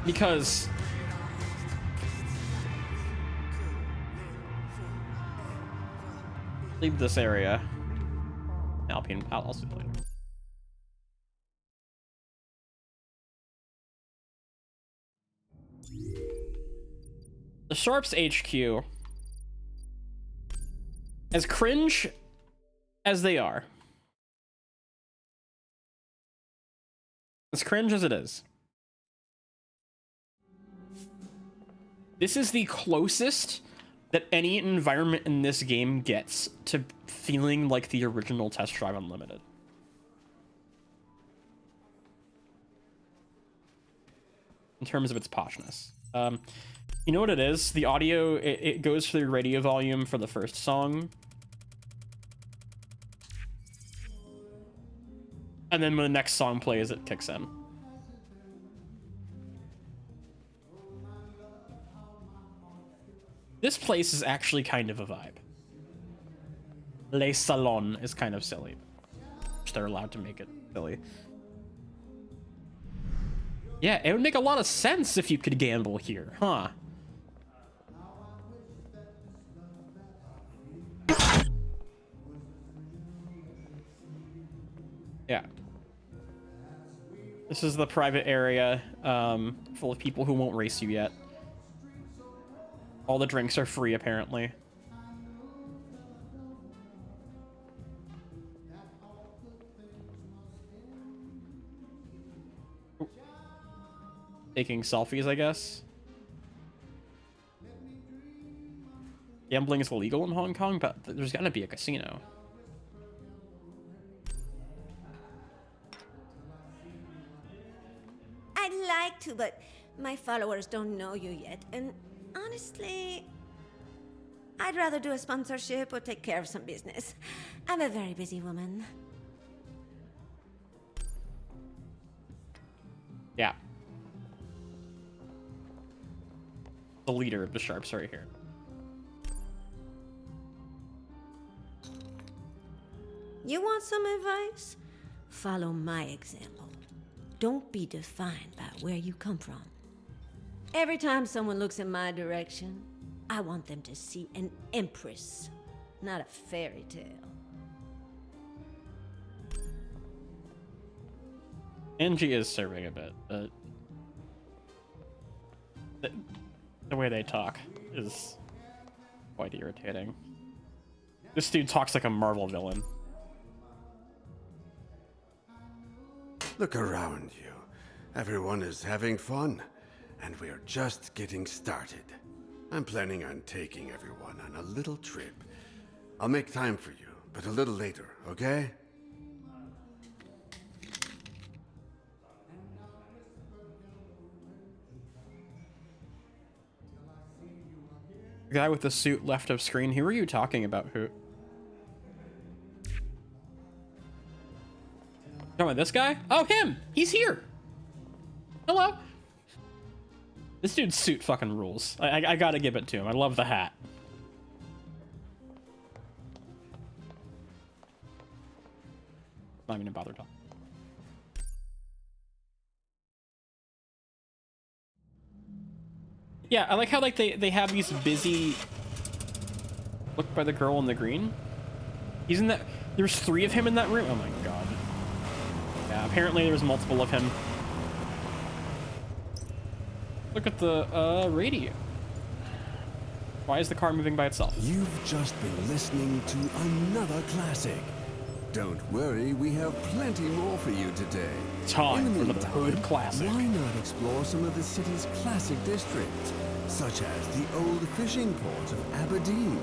[SPEAKER 1] Because leave this area. Alpine, I'll see you later. The Sharps HQ, as cringe as they are, as cringe as it is, this is the closest that any environment in this game gets to feeling like the original Test Drive Unlimited. In terms of its poshness. You know what it is? The audio, it goes through radio volume for the first song. And then when the next song plays, it kicks in. This place is actually kind of a vibe. Le Salon is kind of silly. They're allowed to make it silly. Yeah, it would make a lot of sense if you could gamble here, huh? Yeah. This is the private area, full of people who won't race you yet. All the drinks are free, apparently. Taking selfies, I guess. Gambling is illegal in Hong Kong, but there's gonna be a casino.
[SPEAKER 4] I'd like to, but my followers don't know you yet. And honestly, I'd rather do a sponsorship or take care of some business. I'm a very busy woman.
[SPEAKER 1] Yeah. The leader of the Sharps right here.
[SPEAKER 4] You want some advice? Follow my example. Don't be defined by where you come from. Every time someone looks in my direction, I want them to see an empress, not a fairy tale.
[SPEAKER 1] Angie is serving a bit, but the way they talk is quite irritating. This dude talks like a Marvel villain.
[SPEAKER 5] Look around you. Everyone is having fun, and we're just getting started. I'm planning on taking everyone on a little trip. I'll make time for you, but a little later, okay?
[SPEAKER 1] The guy with the suit left of screen, who are you talking about? Who? Oh, this guy? Oh, him! He's here! Hello! This dude's suit fucking rules. I gotta give it to him. I love the hat. Not even gonna bother talking. Yeah, I like how like they have these busy look by the girl in the green. He's in that. There's 3 of him in that room. Oh my god. Yeah, apparently there's multiple of him. Look at the radio. Why is the car moving by itself?
[SPEAKER 5] You've just been listening to another classic. Don't worry, we have plenty more for you today.
[SPEAKER 1] Time
[SPEAKER 5] In the
[SPEAKER 1] for another
[SPEAKER 5] meantime,
[SPEAKER 1] hood classic.
[SPEAKER 5] Why not explore some of the city's classic districts, such as the old fishing port of Aberdeen?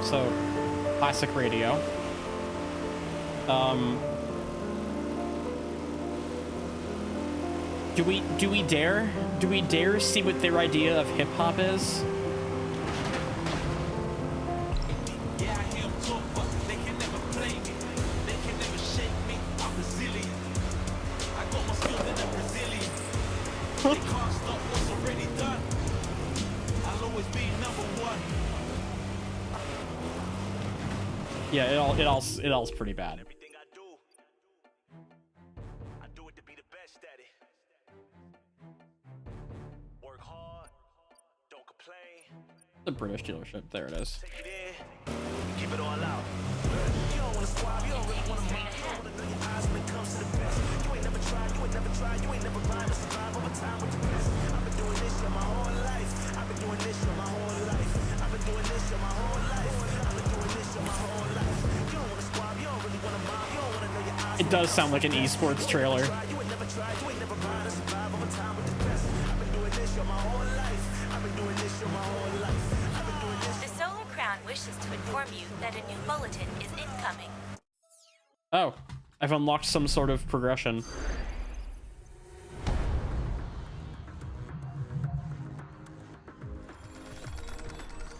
[SPEAKER 1] So, classic radio. Do we dare see what their idea of hip hop is?
[SPEAKER 6] Yeah, I hear 'em talk, but they can never play me. They can never shake me. I'm resilient. I got more skill than a Brazilian. They can't stop what's already done. I'll always be number one.
[SPEAKER 1] Yeah, it all's pretty bad.
[SPEAKER 6] Everything I do it to be the best at it. Work hard, don't complain.
[SPEAKER 1] The British dealership. There it is.
[SPEAKER 6] Take it in, keep it all out. You don't wanna swab, you don't really wanna mind. You don't wanna know your eyes when it comes to the best. You ain't never tried, you ain't never rhymed to survive over time with the best. I've been doing this shit my whole life. I've been doing this shit my whole life. I've been doing this shit my whole life. I've been doing this shit my whole life. You don't wanna swab, you don't really wanna mind. You don't wanna know your eyes.
[SPEAKER 1] It does sound like an esports trailer.
[SPEAKER 6] You ain't never tried, you ain't never rhymed to survive over time with the best. I've been doing this shit my whole life. I've been doing this shit my whole life. I've been doing this.
[SPEAKER 2] The Solar Crown wishes to inform you that a new bulletin is incoming.
[SPEAKER 1] Oh, I've unlocked some sort of progression.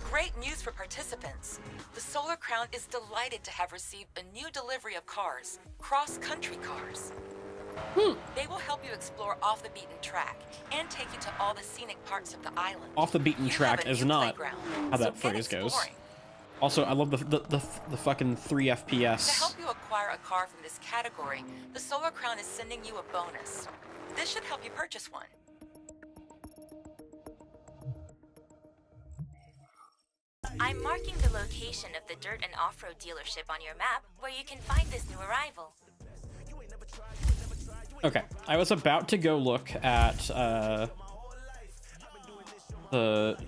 [SPEAKER 7] Great news for participants. The Solar Crown is delighted to have received a new delivery of cars, cross-country cars. They will help you explore off the beaten track and take you to all the scenic parts of the island.
[SPEAKER 1] Off the beaten
[SPEAKER 7] You
[SPEAKER 1] track
[SPEAKER 7] have a
[SPEAKER 1] is
[SPEAKER 7] new
[SPEAKER 1] not
[SPEAKER 7] playground,
[SPEAKER 1] how
[SPEAKER 7] so
[SPEAKER 1] that
[SPEAKER 7] get
[SPEAKER 1] phrase goes.
[SPEAKER 7] exploring.
[SPEAKER 1] Also, I love the fucking 3
[SPEAKER 7] To
[SPEAKER 1] FPS.
[SPEAKER 7] help you acquire a car from this category, the Solar Crown is sending you a bonus. This should help you purchase one.
[SPEAKER 2] I'm marking the location of the dirt and off-road dealership on your map where you can find this new arrival.
[SPEAKER 1] Okay, I was about to go look at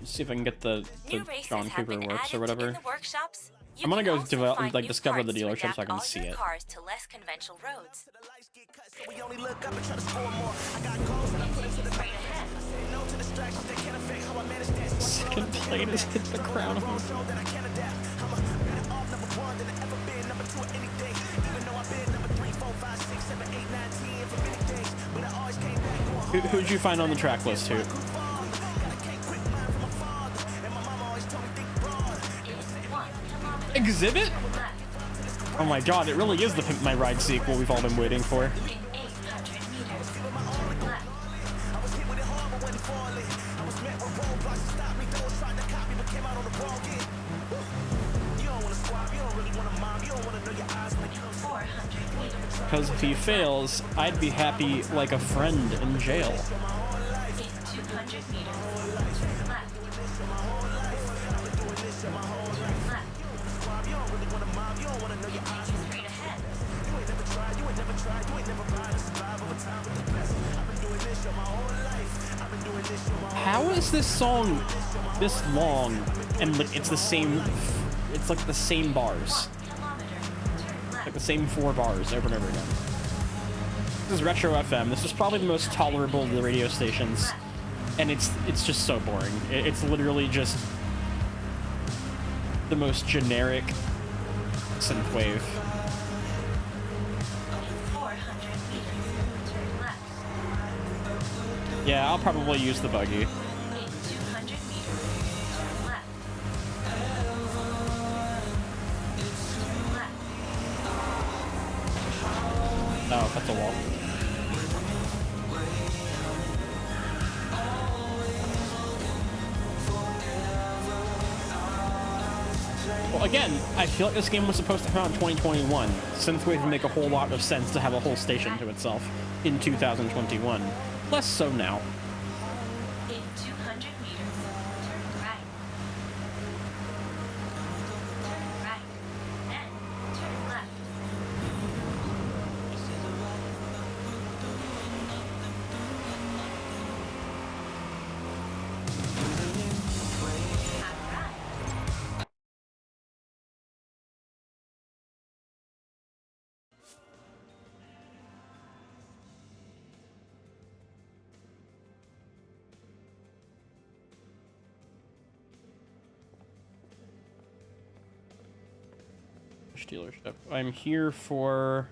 [SPEAKER 1] see if I can get the
[SPEAKER 2] New races
[SPEAKER 1] John
[SPEAKER 2] have
[SPEAKER 1] Cooper
[SPEAKER 2] been
[SPEAKER 1] works
[SPEAKER 2] added
[SPEAKER 1] or whatever.
[SPEAKER 2] in the workshops. You
[SPEAKER 1] I'm gonna
[SPEAKER 2] can
[SPEAKER 1] go
[SPEAKER 2] also find new
[SPEAKER 1] discover the
[SPEAKER 2] parts to
[SPEAKER 1] dealership so I
[SPEAKER 2] adapt
[SPEAKER 1] can
[SPEAKER 2] all
[SPEAKER 1] see
[SPEAKER 2] your
[SPEAKER 1] it.
[SPEAKER 2] cars to less conventional roads.
[SPEAKER 6] We only look up and try to score more. I got goals and I put into the
[SPEAKER 2] Straight ahead.
[SPEAKER 6] no to distractions that can affect how I manage that.
[SPEAKER 1] Second plane has hit the crown.
[SPEAKER 6] Show that I can adapt. I'm a better off number one than I ever been. Number two at anything. Even though I've been number 3, 4, 5, 6, 7, 8, 9, 10 for many things. But I always came back going
[SPEAKER 1] Who'd you find on the track list, Hoot? Exhibit? Oh my god, it really is the Pimp My Ride sequel we've all been waiting for.
[SPEAKER 2] In 800 meters. Left.
[SPEAKER 1] Because if he fails, I'd be happy like a friend in jail.
[SPEAKER 2] In 200 meters. Left. Left. Continue straight ahead.
[SPEAKER 1] How is this song this long and like it's the same? It's like the same bars,
[SPEAKER 2] 1 kilometer. Turn left.
[SPEAKER 1] like the same 4 bars over and over again. This is Retro FM. This is probably the most tolerable of the radio stations, and it's just so boring. It's literally just the most generic synthwave.
[SPEAKER 2] 400 meters. Turn left.
[SPEAKER 1] Yeah, I'll probably use the buggy.
[SPEAKER 2] In 200 meters. Turn left. Left.
[SPEAKER 1] Well, again, I feel like this game was supposed to come out in 2021. Synthwave would make a whole lot of sense to have a whole station to itself in 2021. Less so now.
[SPEAKER 2] In 200 meters, turn right. Turn right. Then turn left. Have right.
[SPEAKER 1] Dealership. I'm here for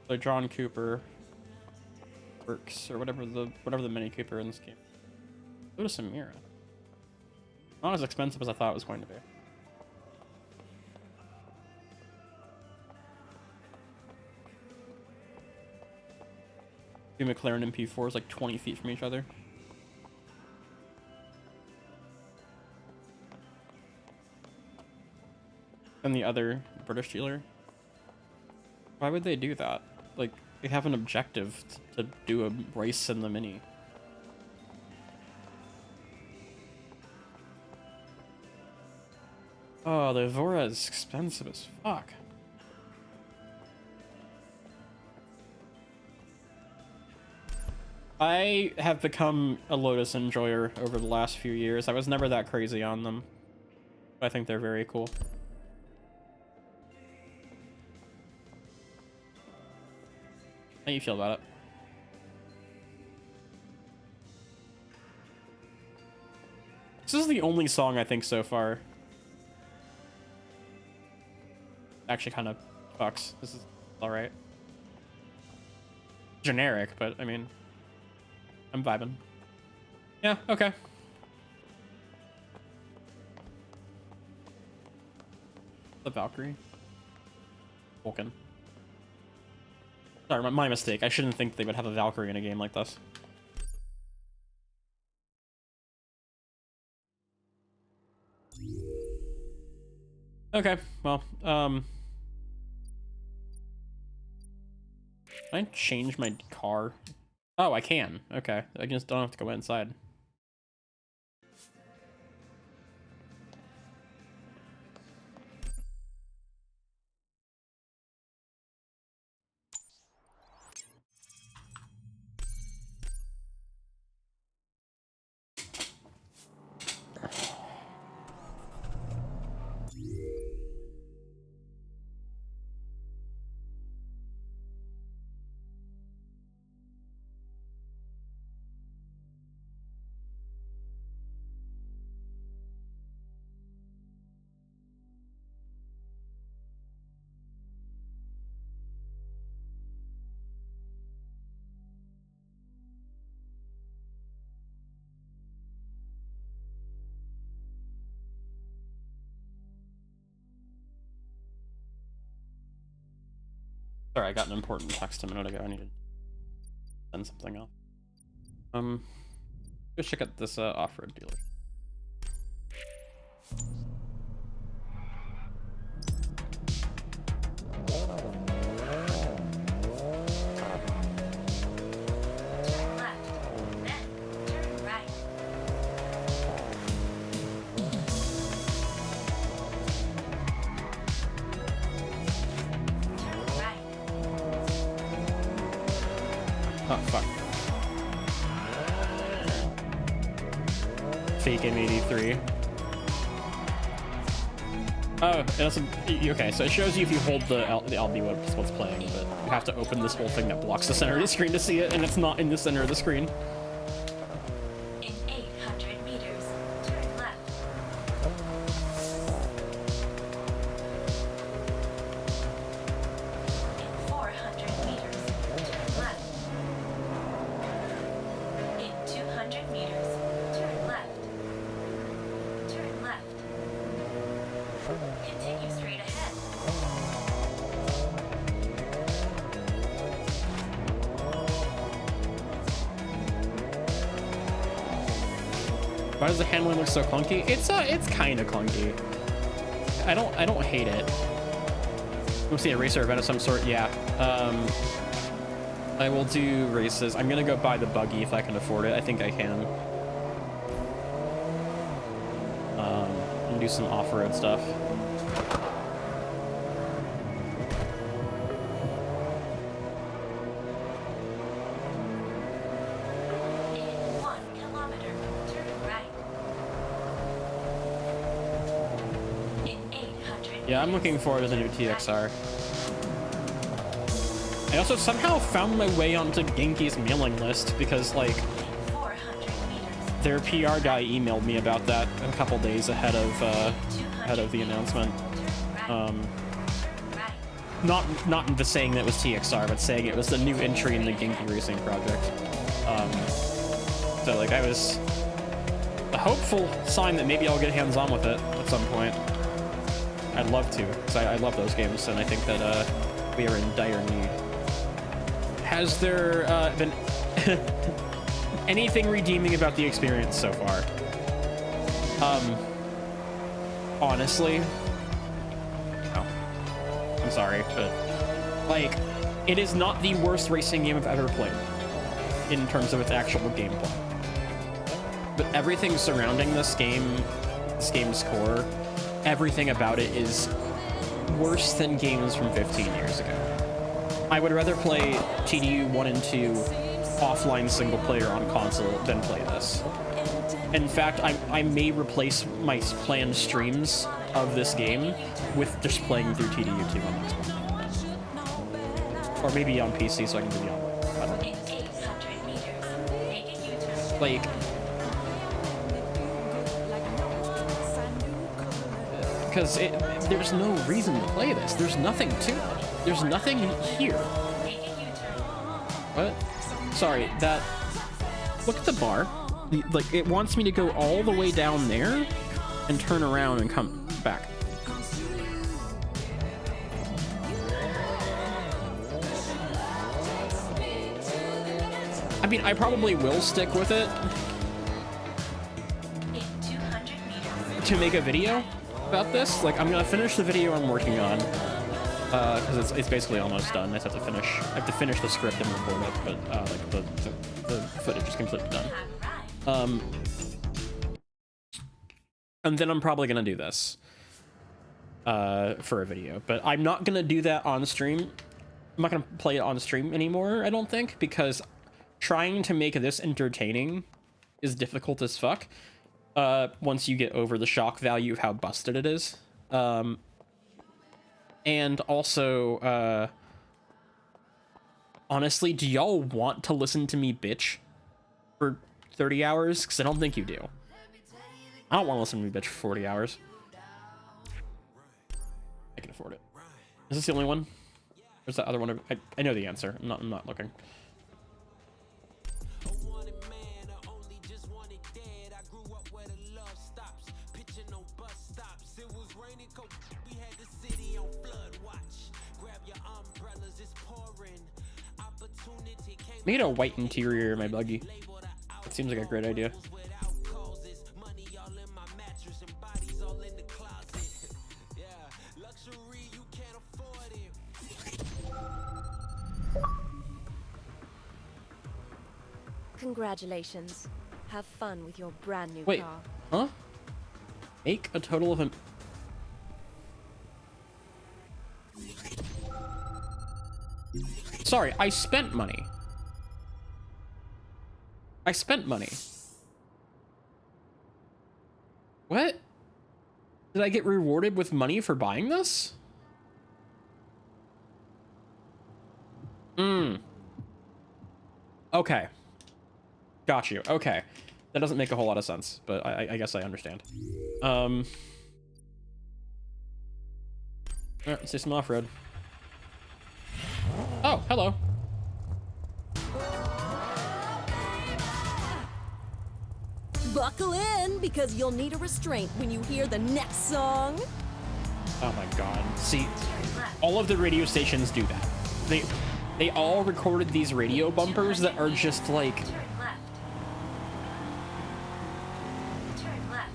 [SPEAKER 1] the John Cooper works or whatever the Mini Cooper in this game. Lotus and Mira. Not as expensive as I thought it was going to be. The McLaren MP4 is like 20 feet from each other. And the other British dealer. Why would they do that? Like, they have an objective to do a race in the Mini. Oh, the Evora is expensive as fuck. I have become a Lotus enjoyer over the last few years. I was never that crazy on them. But I think they're very cool. How do you feel about it? This is the only song I think so far. Actually kind of fucks. This is alright. Generic, but I mean, I'm vibing. Yeah, okay. The Valkyrie. Vulcan. Sorry, my mistake. I shouldn't think they would have a Valkyrie in a game like this. Okay, well, can I change my car? Oh, I can. Okay, I just don't have to go inside. Sorry, I got an important text a minute ago. I need to send something off. Go check out this off-road dealer.
[SPEAKER 2] Turn left. Then turn right. Turn right.
[SPEAKER 1] Oh, fuck. Fake M83. Oh, it doesn't... Okay, so it shows you if you hold the LB what's playing, but you have to open this whole thing that blocks the center of the screen to see it, and it's not in the center of the screen.
[SPEAKER 2] In 800 meters, turn left. In 400 meters, turn left. In 200 meters, turn left. Turn left. Continue straight ahead.
[SPEAKER 1] Why does the handling look so clunky? It's kind of clunky. I don't hate it. We'll see a racer event of some sort. Yeah. I will do races. I'm gonna go buy the buggy if I can afford it. I think I can. And do some off-road stuff.
[SPEAKER 2] In 1 kilometer, turn right. In 800
[SPEAKER 1] Yeah, I'm looking forward to the new TXR. I also somehow found my way onto Genki's mailing list because, like,
[SPEAKER 2] 400 meters.
[SPEAKER 1] their PR guy emailed me about that a couple days ahead of the announcement. Not the saying that it was TXR, but saying it was the new entry in the Genki Racing project. So like I was a hopeful sign that maybe I'll get hands-on with it at some point. I'd love to, because I love those games, and I think that we are in dire need. Has there been anything redeeming about the experience so far? Honestly, no. I'm sorry, but like, it is not the worst racing game I've ever played in terms of its actual gameplay. But everything surrounding this game's core, everything about it is worse than games from 15 years ago. I would rather play TDU 1 and 2 offline single player on console than play this. In fact, I may replace my planned streams of this game with just playing through TDU 2 on Xbox. Or maybe on PC so I can do the online. I don't know.
[SPEAKER 2] In 800 meters, make a U-turn.
[SPEAKER 1] Like, because there's no reason to play this. There's nothing to it. There's nothing here.
[SPEAKER 2] Make a U-turn.
[SPEAKER 1] What? Sorry, that... Look at the bar. Like, it wants me to go all the way down there and turn around and come back. I mean, I probably will stick with it
[SPEAKER 2] In 200 meters.
[SPEAKER 1] to make a video about this. Like, I'm gonna finish the video I'm working on, because it's basically almost done. I just have to finish the script and record it, but like the footage is completely done. And then I'm probably gonna do this for a video, but I'm not gonna do that on stream. I'm not gonna play it on stream anymore, I don't think, because trying to make this entertaining is difficult as fuck. Once you get over the shock value of how busted it is. And also, honestly, do y'all want to listen to me bitch for 30 hours? Because I don't think you do. I don't want to listen to me bitch for 40 hours. I can afford it. Is this the only one? Or is that other one? I know the answer. I'm not looking. Made a white interior in my buggy. It seems like a great idea.
[SPEAKER 3] Congratulations. Have fun with your brand new
[SPEAKER 1] Wait,
[SPEAKER 3] car.
[SPEAKER 1] huh? Make a total of Sorry, I spent money. I spent money. What? Did I get rewarded with money for buying this? Okay. Got you. Okay. That doesn't make a whole lot of sense, but I guess I understand. Alright, let's do some off-road. Oh, hello.
[SPEAKER 8] Buckle in, because you'll need a restraint when you hear the next song.
[SPEAKER 1] Oh my god. See, all of the radio stations do that. They all recorded these radio bumpers that are just like...
[SPEAKER 2] Turn left. Turn left.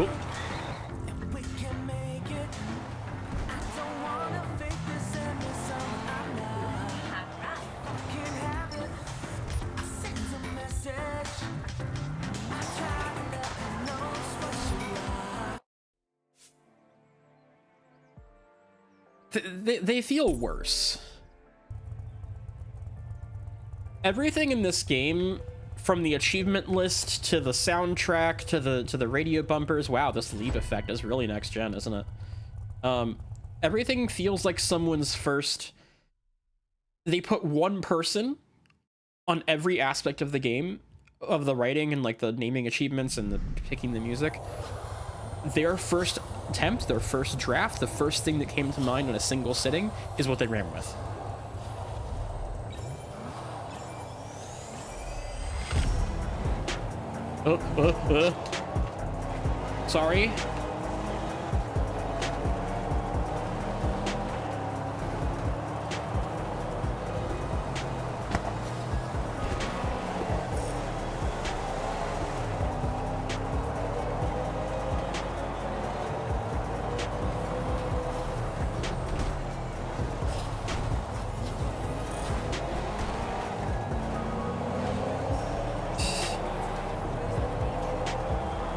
[SPEAKER 1] Oh. they feel worse. Everything in this game, from the achievement list to the soundtrack to the radio bumpers. Wow, this leap effect is really next gen, isn't it? Everything feels like someone's first. They put one person on every aspect of the game, of the writing and like the naming achievements and the picking the music. Their first attempt, their first draft, the first thing that came to mind in a single sitting is what they ran with. Sorry.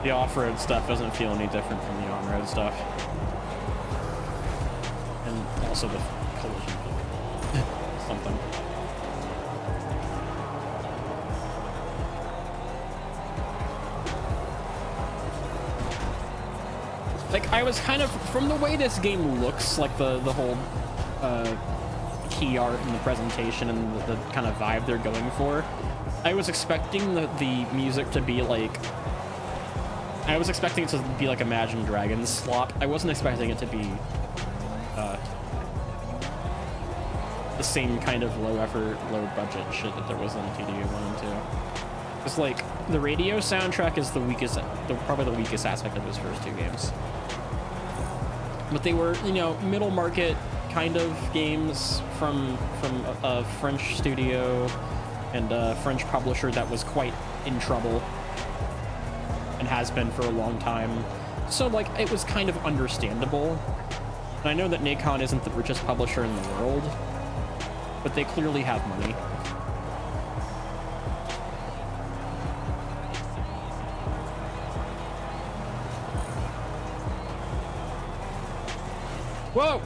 [SPEAKER 1] The off-road stuff doesn't feel any different from the on-road stuff. And also the collision. Something. Like, I was kind of, from the way this game looks, like the whole key art and the presentation and the kind of vibe they're going for, I was expecting the music to be like, I was expecting it to be like Imagine Dragons slop. I wasn't expecting it to be the same kind of low effort, low budget shit that there was on TDU 1 and 2. It's like, the radio soundtrack is the weakest, probably the weakest aspect of those first two games. But they were, you know, middle market kind of games from a French studio and a French publisher that was quite in trouble. And has been for a long time. So, like, it was kind of understandable. And I know that Nacon isn't the richest publisher in the world, but they clearly have money. Whoa!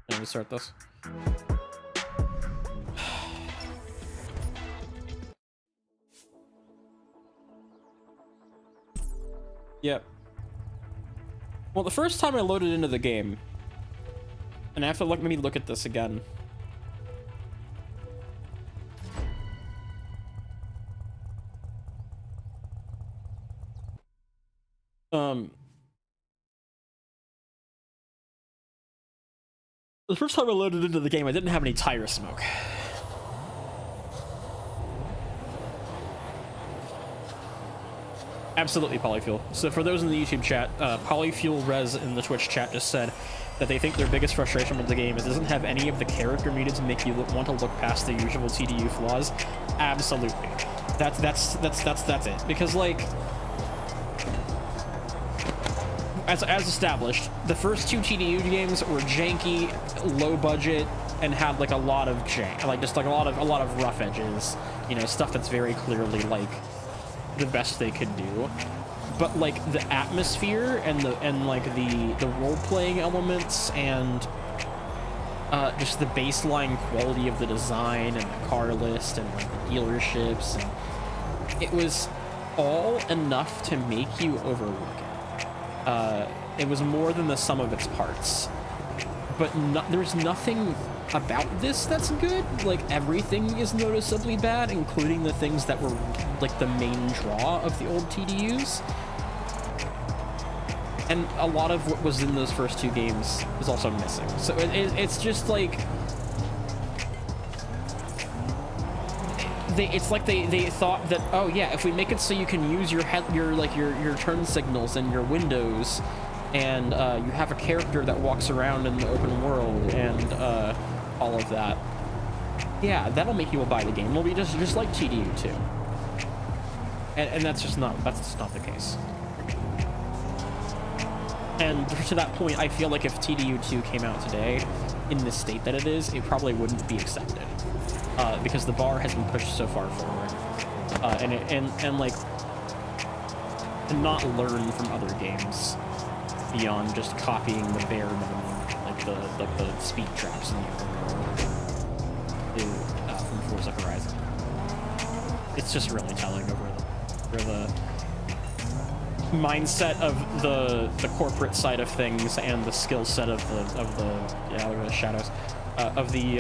[SPEAKER 1] Let me start this. Yep. Well, the first time I loaded into the game, and I have to maybe look at this again. The first time I loaded into the game, I didn't have any tire smoke. Absolutely, Polyfuel. So for those in the YouTube chat, Polyfuel Res in the Twitch chat just said that they think their biggest frustration with the game is it doesn't have any of the character needed to make you want to look past the usual TDU flaws. Absolutely. That's it. Because, like, as established, the first two TDU games were janky, low budget, and had like a lot of jank, like just like a lot of rough edges, you know, stuff that's very clearly like the best they could do. But like the atmosphere and the role-playing elements and just the baseline quality of the design and the car list and like the dealerships, and it was all enough to make you overlook it. It was more than the sum of its parts, but there's nothing about this that's good. Like, everything is noticeably bad, including the things that were like the main draw of the old TDUs. And a lot of what was in those first two games is also missing. So it's just like it's like they thought that, oh yeah, if we make it so you can use your turn signals and your windows, and you have a character that walks around in the open world and all of that, yeah, that'll make people buy the game. It'll be just like TDU 2, and that's just not the case. And to that point, I feel like if TDU 2 came out today, in the state that it is, it probably wouldn't be accepted. Because the bar has been pushed so far forward. And like, to not learn from other games beyond just copying the bare minimum, like the speed traps in the from Forza Horizon. It's just really telling over the mindset of the corporate side of things and the skill set of the shadows of the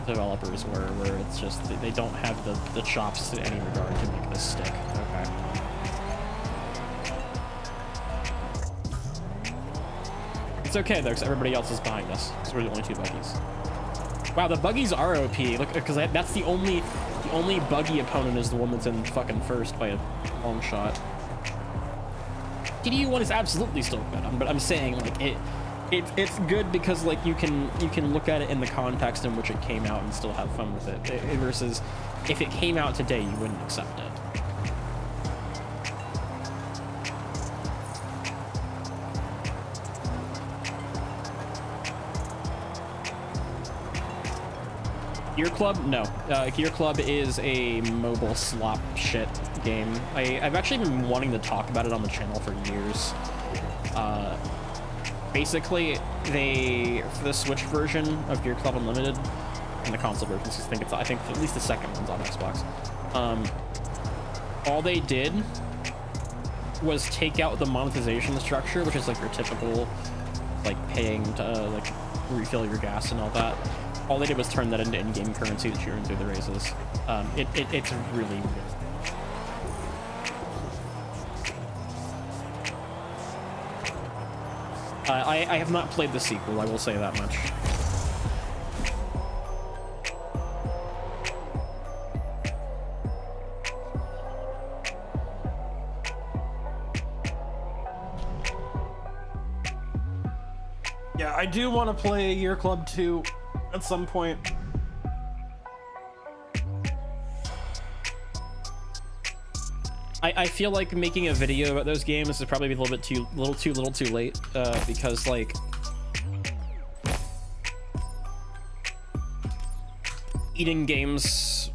[SPEAKER 1] developers, where it's just they don't have the chops in any regard to make this stick. Okay. It's okay though, because everybody else is behind us. Because we're the only two buggies. Wow, the buggies are OP. Look, because that's the only buggy opponent is the one that's in fucking first by a long shot. TDU 1 is absolutely still good, but I'm saying like it's good because like you can look at it in the context in which it came out and still have fun with it, versus if it came out today you wouldn't accept it. Gear Club? No. Gear Club is a mobile slop shit game. I've actually been wanting to talk about it on the channel for years. Basically, for the Switch version of Gear Club Unlimited, and the console version, I think at least the second one's on Xbox. All they did was take out the monetization structure, which is like your typical, like paying to like refill your gas and all that. All they did was turn that into in-game currency that you earn through the races. It's really good. I have not played the sequel, I will say that much. Yeah, I do want to play Gear Club 2 at some point. I feel like making a video about those games is probably a little too late, because like eating games,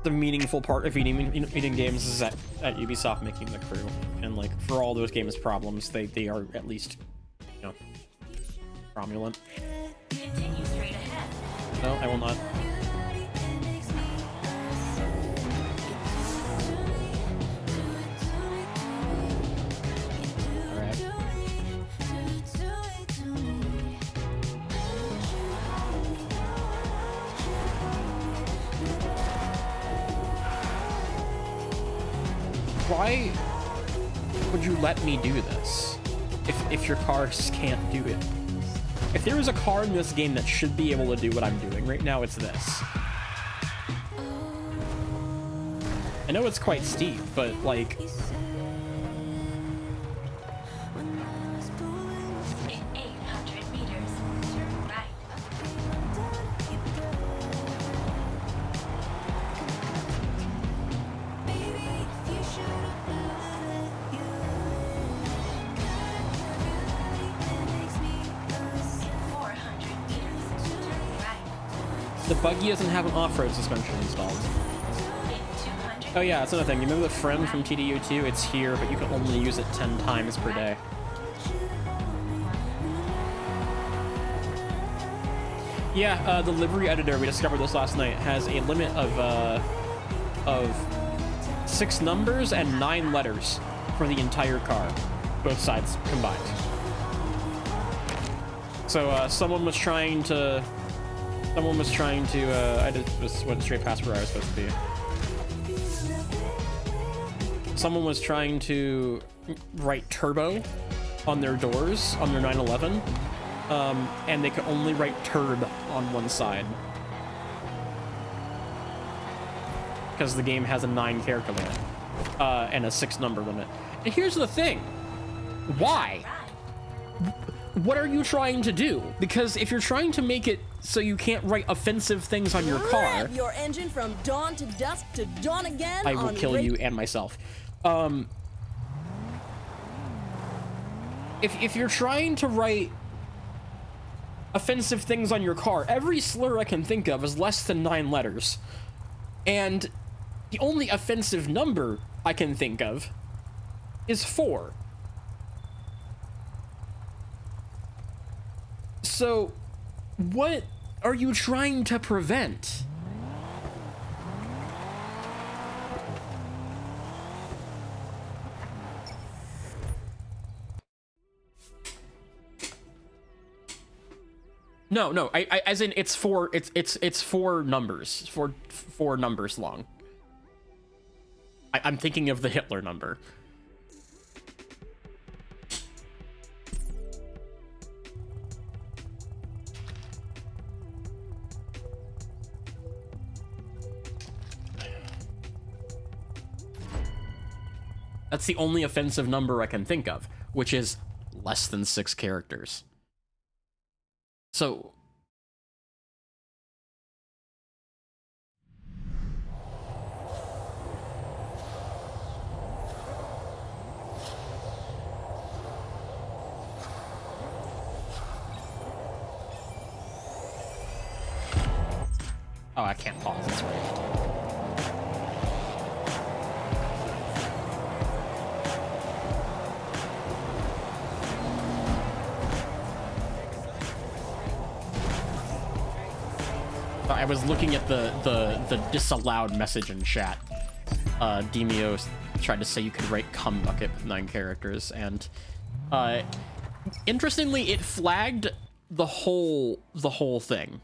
[SPEAKER 1] the meaningful part of eating games is at Ubisoft making The Crew, and like for all those games' problems, they are at least, you know, cromulent.
[SPEAKER 2] Continue straight ahead.
[SPEAKER 1] No, I will not. Why would you let me do this if your cars can't do it? If there was a car in this game that should be able to do what I'm doing right now, it's this. I know it's quite steep, but like...
[SPEAKER 2] In 800 meters, turn right.
[SPEAKER 1] The buggy doesn't have an off-road suspension installed. Oh yeah, that's another thing. You remember the friend from TDU 2? It's here, but you can only use it 10 times per day. Yeah, the livery editor, we discovered this last night, has a limit of 6 numbers and 9 letters for the entire car, both sides combined. So someone was trying to, I just went straight past where I was supposed to be. Someone was trying to write turbo on their doors, on their 911, and they could only write turb on one side. Because the game has a 9-character limit, and a 6-number limit. And here's the thing. Why? What are you trying to do? Because if you're trying to make it so you can't write offensive things on your car...
[SPEAKER 8] Rev your engine from dawn to dusk to dawn again.
[SPEAKER 1] I will kill you and myself. if you're trying to write offensive things on your car, every slur I can think of is less than 9 letters. And the only offensive number I can think of is 4. So, what are you trying to prevent? No, I as in it's 4 numbers. 4 numbers long. I'm thinking of the Hitler number. That's the only offensive number I can think of, which is less than 6 characters. So... Oh, I can't pause, that's right. I was looking at the disallowed message in chat. Demio tried to say you could write cum bucket with 9 characters, and interestingly, it flagged the whole thing,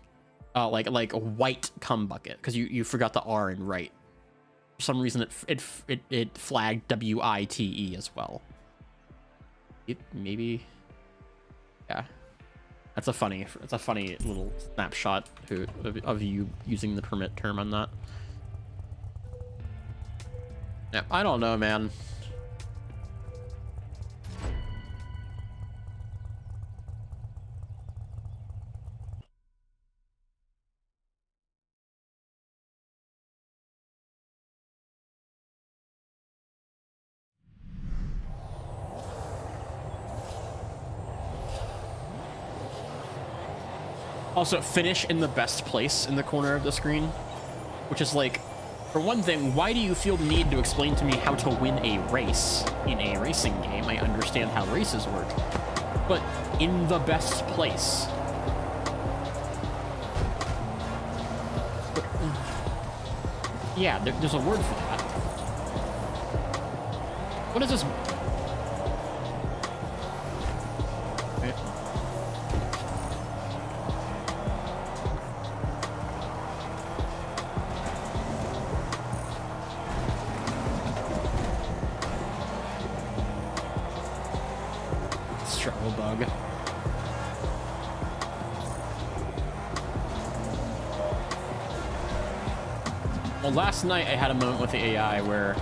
[SPEAKER 1] like a white cum bucket, because you forgot the R in right. For some reason, it flagged WITE as well. Maybe, yeah. That's a funny little snapshot of you using the permit term on that. Yeah, I don't know, man. Also, finish in the best place in the corner of the screen, which is like, for one thing, why do you feel the need to explain to me how to win a race in a racing game? I understand how races work, but in the best place. But, yeah, there's a word for that. What is this? Travel bug. Well, last night I had a moment with the AI where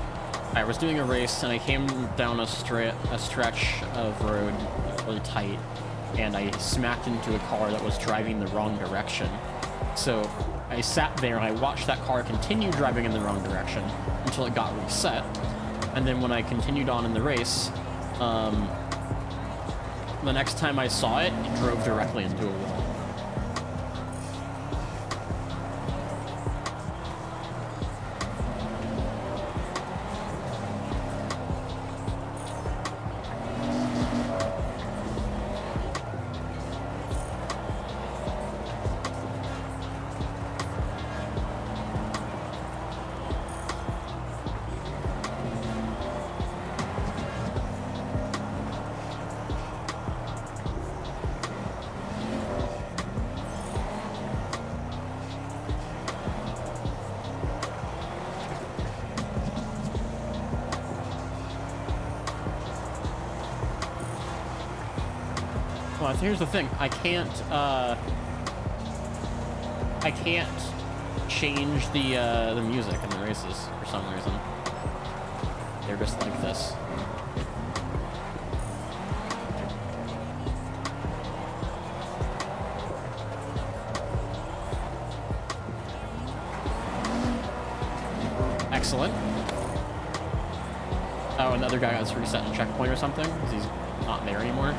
[SPEAKER 1] I was doing a race and I came down a stretch of road really tight, and I smacked into a car that was driving the wrong direction. So I sat there and I watched that car continue driving in the wrong direction until it got reset, and then when I continued on in the race, the next time I saw it, it drove directly into a wall. Well, here's the thing. I can't change the music in the races for some reason. They're just like this. Excellent. Oh, and the other guy got reset in checkpoint or something because he's not there anymore.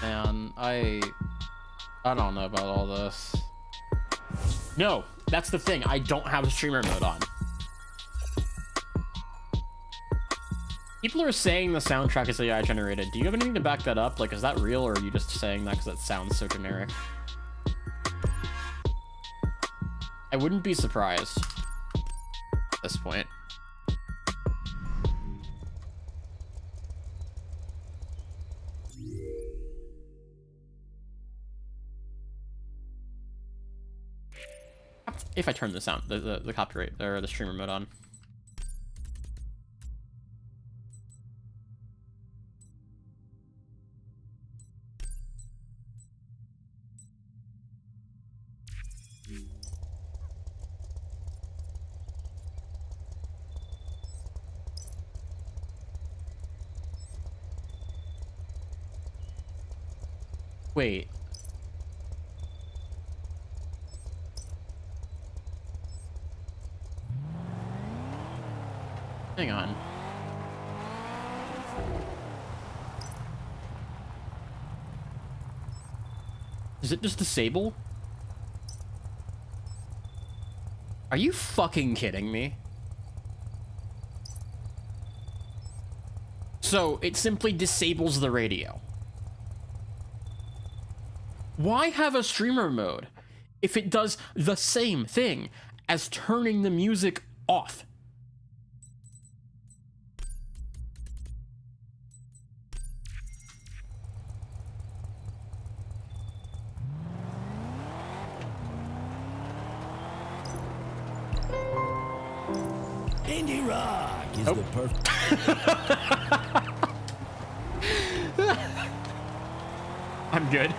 [SPEAKER 1] Man, I don't know about all this. No, that's the thing. I don't have streamer mode on. People are saying the soundtrack is AI generated. Do you have anything to back that up? Like, is that real, or are you just saying that because it sounds so generic? I wouldn't be surprised at this point. If I turn the sound, the copyright or the streamer mode on. Wait. Hang on. Is it just disable? Are you fucking kidding me? So it simply disables the radio. Why have a streamer mode if it does the same thing as turning the music off?
[SPEAKER 6] Indie rock is the perfect.
[SPEAKER 1] I'm good.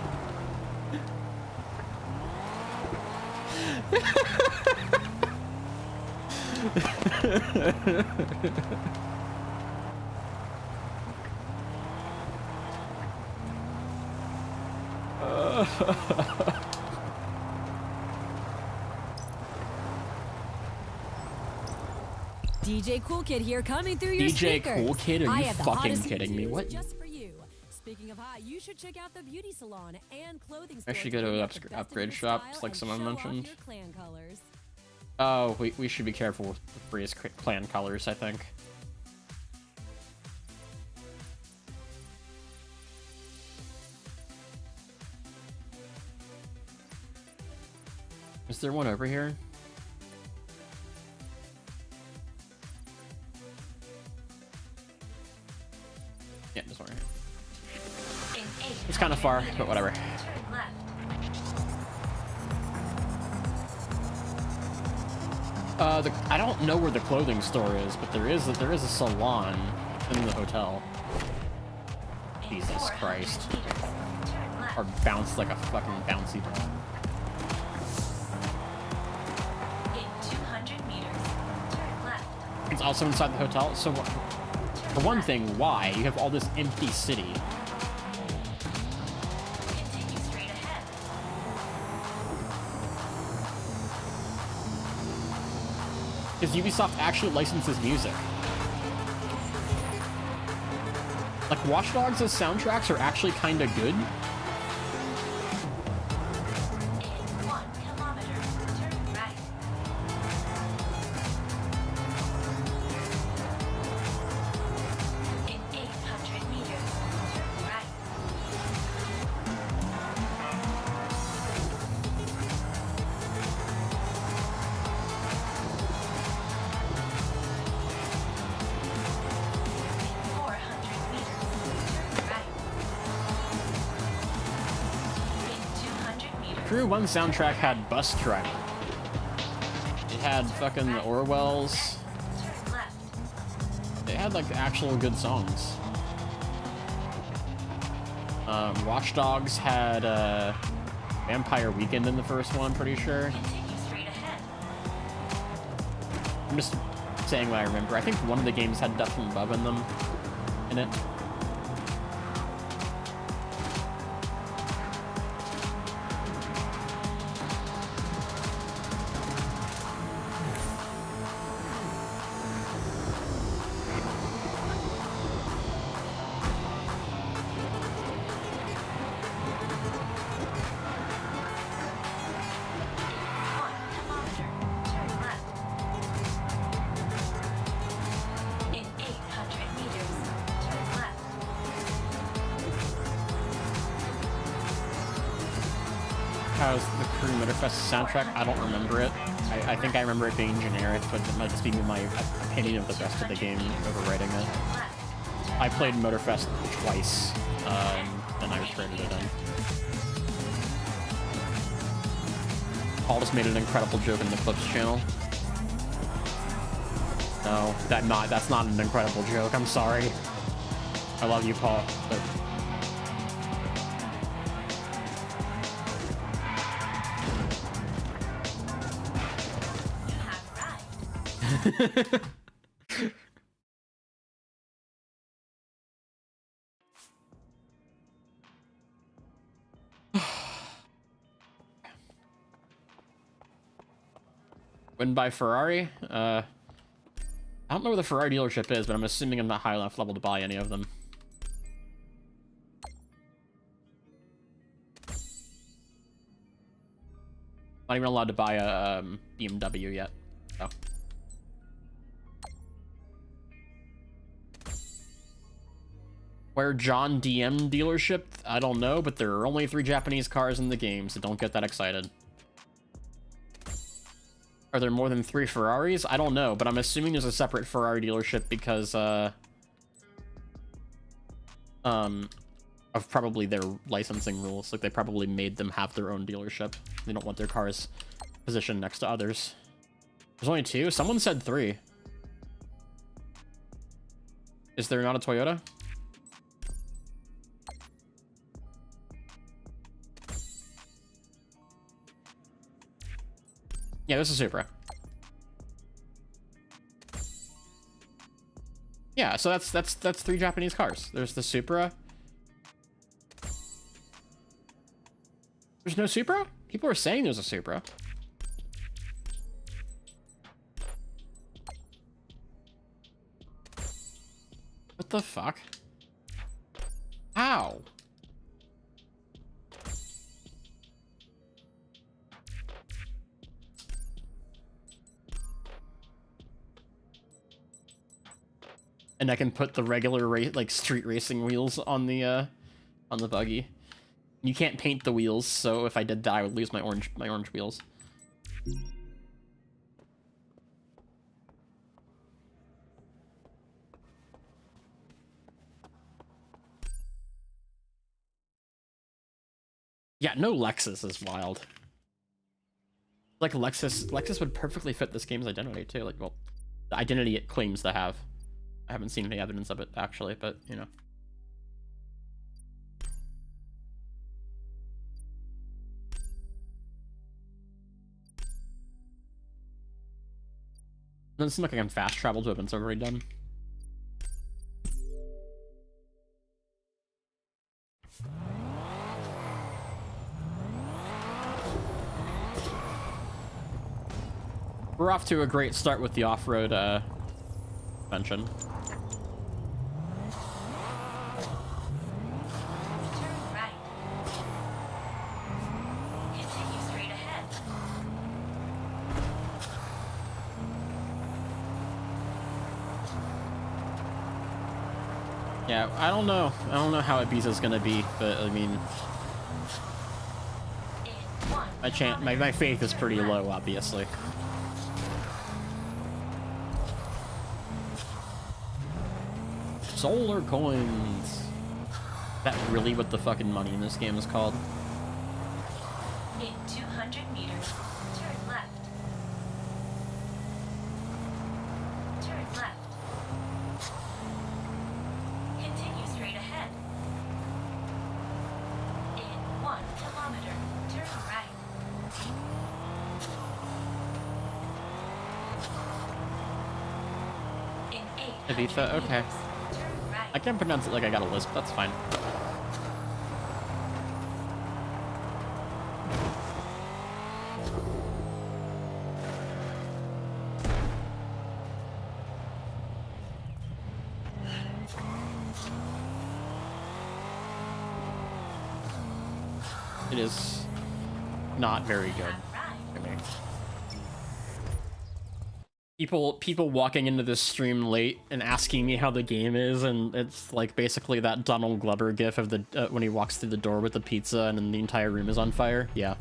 [SPEAKER 8] DJ Cool Kid here, coming through your
[SPEAKER 1] DJ
[SPEAKER 8] speakers.
[SPEAKER 1] Cool Kid? Are
[SPEAKER 8] I
[SPEAKER 1] you
[SPEAKER 8] have the
[SPEAKER 1] fucking
[SPEAKER 8] hottest
[SPEAKER 1] kidding me?
[SPEAKER 8] tunes
[SPEAKER 1] What?
[SPEAKER 8] Just for you. Speaking of hot, you should check out the beauty salon and clothing
[SPEAKER 1] I
[SPEAKER 8] store.
[SPEAKER 1] should go to an upgrade shop, like someone mentioned.
[SPEAKER 8] Clan colors.
[SPEAKER 1] Oh, we should be careful with Free's clan colors, I think. Is there one over here? Yeah, there's one right here. It's kind of far, but whatever.
[SPEAKER 2] Turn left.
[SPEAKER 1] I don't know where the clothing store is, but there is a salon in the hotel. Jesus Christ. Or bounce like a fucking bouncy ball.
[SPEAKER 2] In 200 meters, turn left.
[SPEAKER 1] It's also inside the hotel, so for one thing, why? You have all this empty city.
[SPEAKER 2] Continue straight ahead.
[SPEAKER 1] Because Ubisoft actually licenses music. Like, Watch Dogs' soundtracks are actually kind of good.
[SPEAKER 2] In 1 kilometer, turn right. In 800 meters, turn right.
[SPEAKER 1] Crew 1 soundtrack had Bus Driver. It had fucking the Orwells.
[SPEAKER 2] Turn left.
[SPEAKER 1] They had like actual good songs. Watch Dogs had Vampire Weekend in the first one, pretty sure.
[SPEAKER 2] Continue straight ahead.
[SPEAKER 1] I'm just saying what I remember. I think one of the games had Death from Above in it. How's the Crew Motorfest soundtrack? I don't remember it. I think I remember it being generic, but it might just be my opinion of the rest of the game overriding it. I played Motorfest twice, and I traded it in. Paul just made an incredible joke in the Clips channel. No, that's not an incredible joke. I'm sorry. I love you, Paul, but... Win by Ferrari? I don't know where the Ferrari dealership is, but I'm assuming I'm not high enough level to buy any of them. Not even allowed to buy a BMW yet. Oh. Where John DM dealership? I don't know, but there are only 3 Japanese cars in the game, so don't get that excited. Are there more than 3 Ferraris? I don't know, but I'm assuming there's a separate Ferrari dealership because, of probably their licensing rules. Like, they probably made them have their own dealership. They don't want their cars positioned next to others. There's only 2? Someone said 3. Is there not a Toyota? Yeah, this is Supra. Yeah, so that's 3 Japanese cars. There's the Supra. There's no Supra? People are saying there's a Supra. What the fuck? How? And I can put the regular like street racing wheels on the buggy. You can't paint the wheels, so if I did that, I would lose my orange wheels. Yeah, no Lexus is wild. Like Lexus would perfectly fit this game's identity too. Like, well, the identity it claims to have. I haven't seen any evidence of it, actually, but, you know. Doesn't seem like I can fast travel to events I've already done. We're off to a great start with the off-road, mention.
[SPEAKER 2] Turn right. Continue straight ahead.
[SPEAKER 1] Yeah, I don't know how Ibiza's gonna be, but I mean, my faith is pretty low, obviously. Solar coins. Is that really what the fucking money in this game is called?
[SPEAKER 2] In 200 meters, turn left. Turn left. Continue straight ahead. In 1 kilometer, turn right. In 800
[SPEAKER 1] Evitha, okay.
[SPEAKER 2] meters, turn right.
[SPEAKER 1] I can't pronounce it like I got a lisp, that's fine. It is not very good. I mean, people walking into this stream late and asking me how the game is, and it's like basically that Donald Glover gif of the when he walks through the door with the pizza and then the entire room is on fire. Yeah.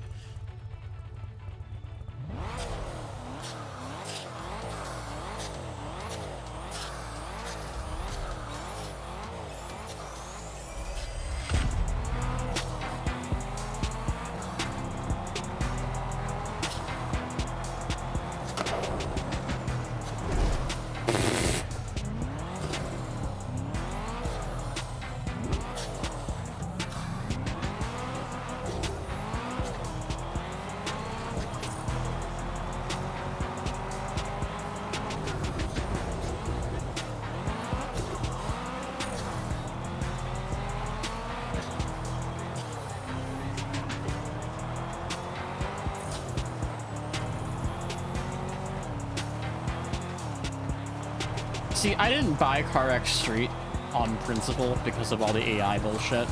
[SPEAKER 1] See, I didn't buy CarX Street on principle because of all the AI bullshit.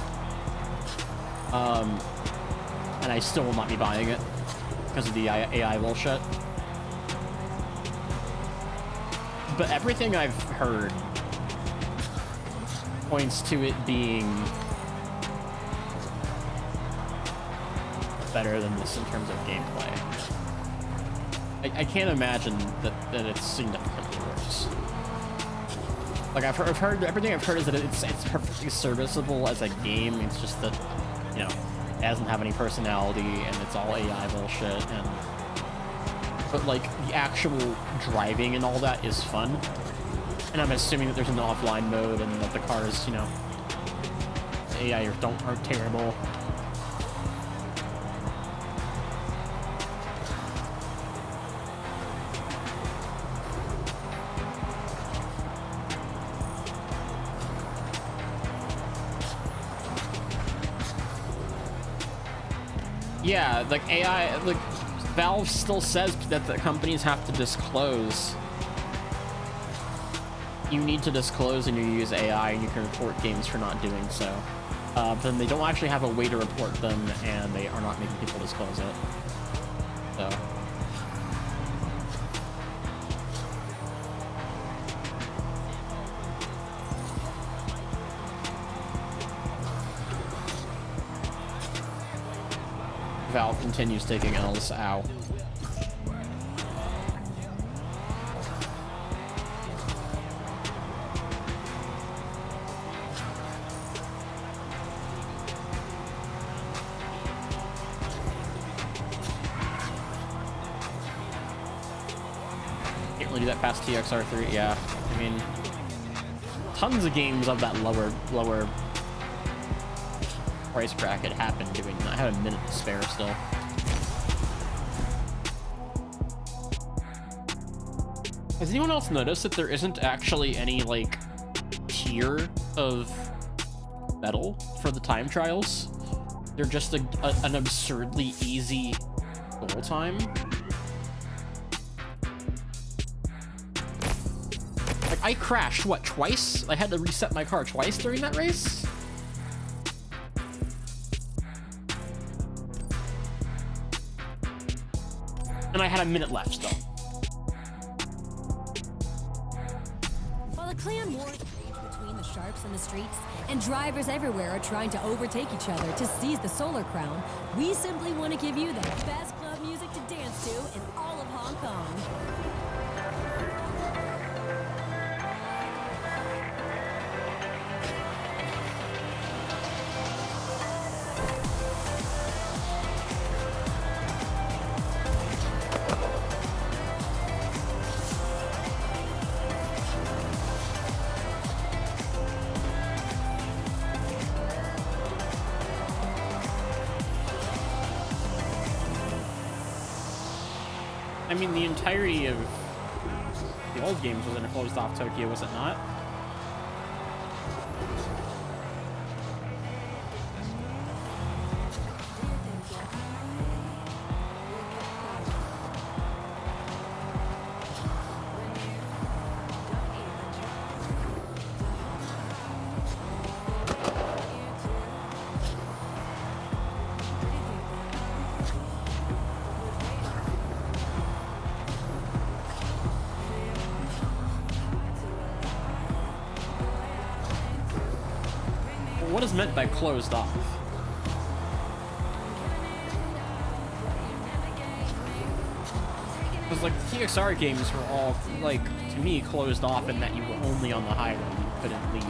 [SPEAKER 1] And I still will not be buying it because of the AI bullshit. But everything I've heard points to it being better than this in terms of gameplay. I can't imagine that it's significantly worse. Like I've heard everything I've heard is that it's perfectly serviceable as a game. It's just that, you know, it doesn't have any personality and it's all AI bullshit. But like the actual driving and all that is fun. And I'm assuming that there's an offline mode and that the cars, you know, the AI aren't terrible. Yeah, like AI, like Valve still says that the companies have to disclose. You need to disclose and you use AI and you can report games for not doing so. But then they don't actually have a way to report them and they are not making people disclose it. So. Valve continues taking L's. Ow. Can't really do that past TXR3. Yeah, I mean, tons of games of that lower price bracket happen doing that. I have a minute to spare still. Has anyone else noticed that there isn't actually any like tier of medal for the time trials? They're just an absurdly easy goal time. Like I crashed what, twice? I had to reset my car twice during that race? And I had a minute left still.
[SPEAKER 8] While the clan wars rage between the sharps and the streets, and drivers everywhere are trying to overtake each other to seize the Solar Crown, we simply want to give you the best club music to dance to in all of Hong Kong.
[SPEAKER 1] mean, the entirety of the old games was in a closed-off Tokyo, was it not? What is meant by closed off? Because, like, the TXR games were all, like, to me, closed off in that you were only on the highway, you couldn't leave.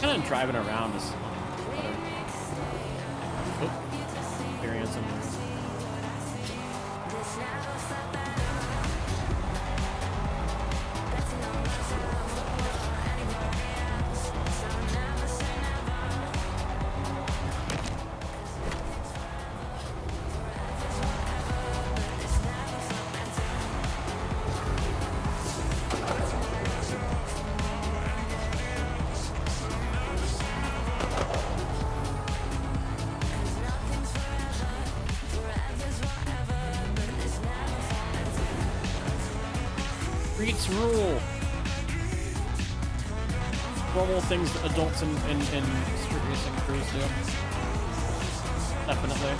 [SPEAKER 1] Kind of driving around is better. Oh, experiencing. Streets rule. Normal things that adults in street racing crews do. Definitely.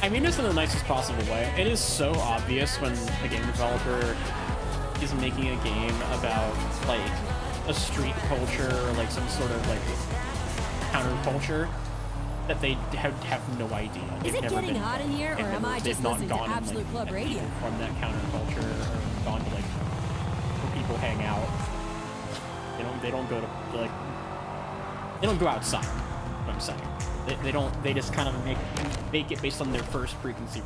[SPEAKER 1] I mean this in the nicest possible way. It is so obvious when a game developer is making a game about, like, a street culture or, like, some sort of, like, counterculture that they have no idea.
[SPEAKER 8] Is it getting hot in here, or am I just listening to Absolute Club Radio?
[SPEAKER 1] From that counterculture, or gone to, like, where people hang out. They don't go to, like, they don't go outside, what I'm saying. They don't, they just kind of make it based on their first preconceived.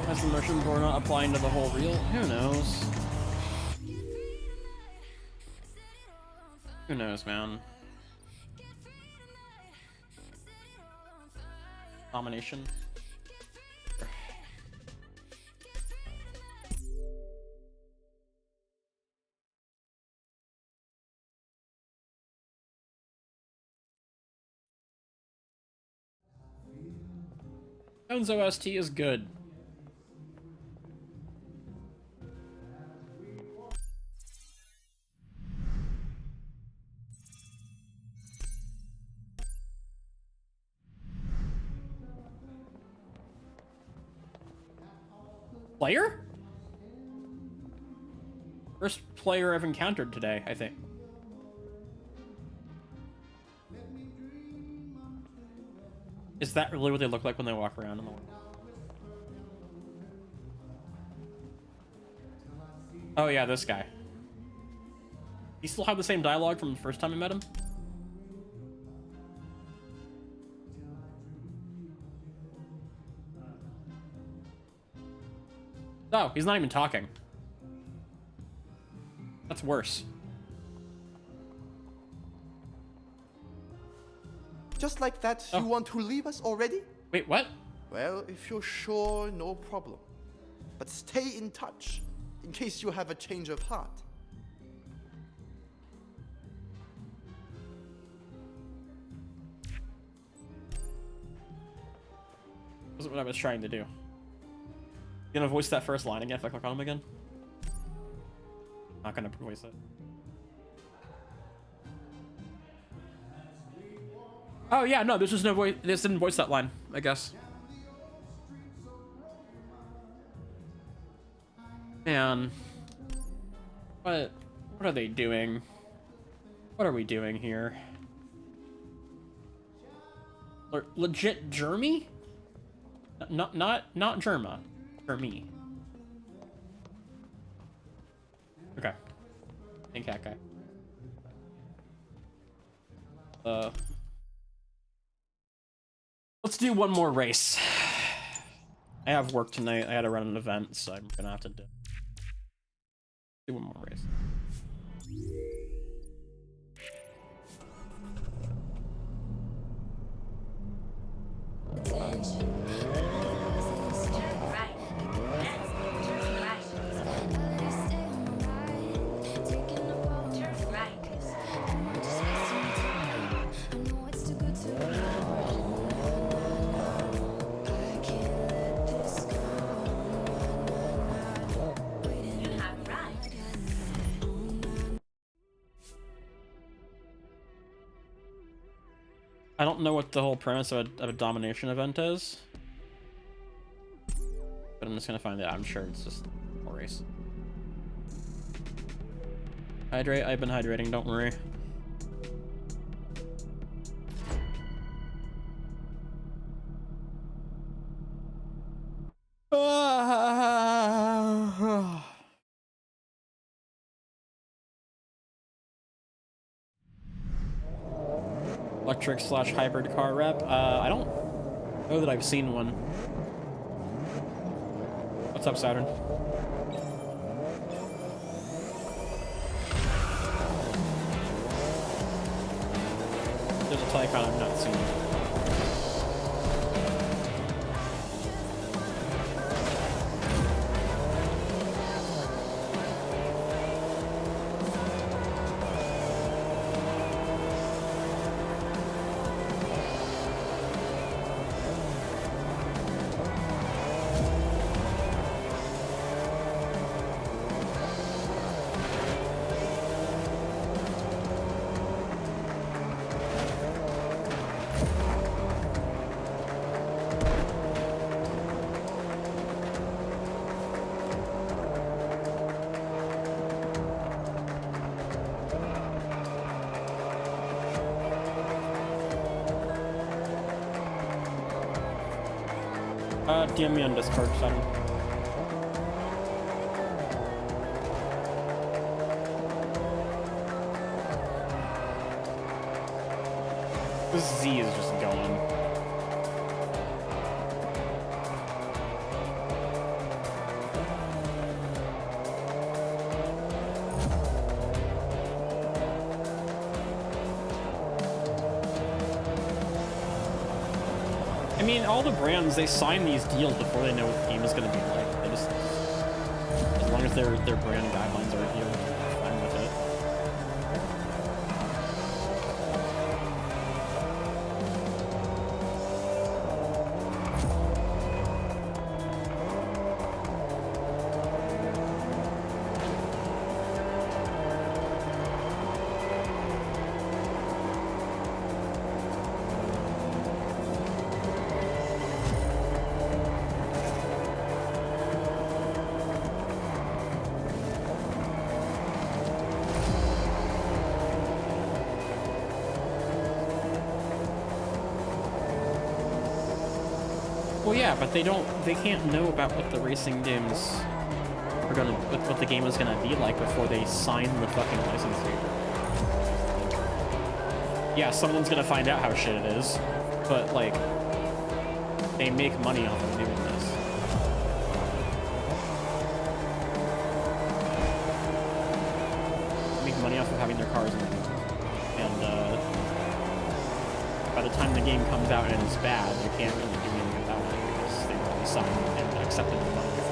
[SPEAKER 1] Has the merchant door not applying to the whole reel? Who knows? Who knows, man? Domination. Jones OST is good. Player? First player I've encountered today, I think. Is that really what they look like when they walk around in the world? Oh yeah, this guy. He still have the same dialogue from the first time I met him? Oh, he's not even talking. That's worse.
[SPEAKER 9] just like that,
[SPEAKER 1] Oh.
[SPEAKER 9] you want to leave us already?
[SPEAKER 1] Wait, what?
[SPEAKER 9] Well, if you're sure, no problem. But stay in touch, in case you have a change of heart.
[SPEAKER 1] Wasn't what I was trying to do. You gonna voice that first line again if I click on him again? Not gonna voice it. Oh yeah, no, there's just no voice. This didn't voice that line, I guess. Man, what are they doing? What are we doing here? Legit Jeremy? Not Germa. Jermy. Okay. Think that guy. Let's do one more race. I have work tonight. I had to run an event, so I'm gonna have to do one more race.
[SPEAKER 2] Turn right. Next, turn right. Turn right. You have arrived.
[SPEAKER 1] I don't know what the whole premise of a domination event is, but I'm just gonna find out. I'm sure it's just a race. Hydrate. I've been hydrating. Don't worry. Electric / hybrid car rep. I don't know that I've seen one. What's up, Saturn? There's a Taycan I've not seen. DM me on Discord, Saturn. This Z is just going. I mean, all the brands, they sign these deals before they know what the game is going to be like. They just, as long as their brand guidelines are adhered, they're fine with it. Well, yeah, but they can't know about what the racing games are what the game is gonna be like before they sign the fucking license paper. Yeah, someone's gonna find out how shit it is, but like, they make money off of doing this. Make money off of having their cars in the game. And by the time the game comes out and it's bad, you can't really do anything about it because they've already signed and accepted the money for it.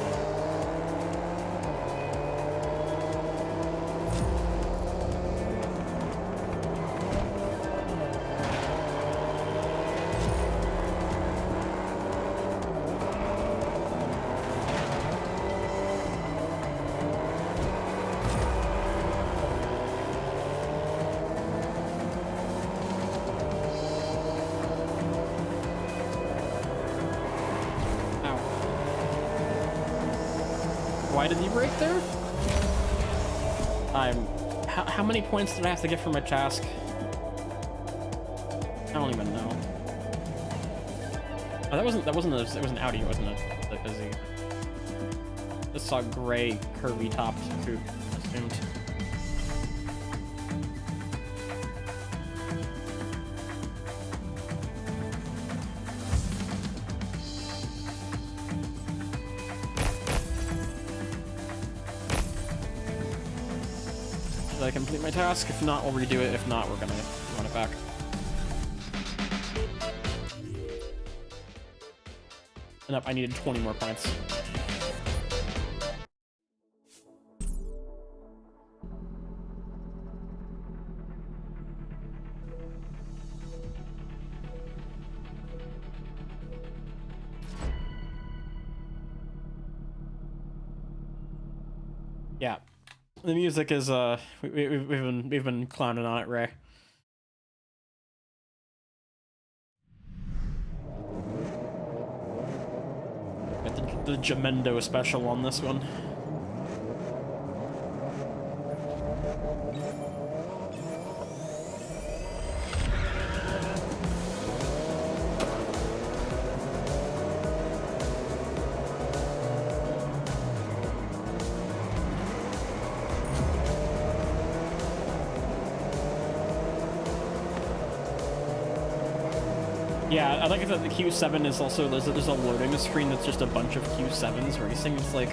[SPEAKER 1] Why did he break there? How many points did I have to get for my task? I don't even know. Oh, it was an Audi, it wasn't a busy. Just saw gray curvy topped coupe, assumed. Did I complete my task? If not, we'll redo it. If not, we're gonna run it back. And up, I needed 20 more points. Yeah. The music is we've been clowning on it, Ray. Got the Jamendo special on this one. Yeah, I like that the Q7 is also, there's a loading screen that's just a bunch of Q7s racing. It's like,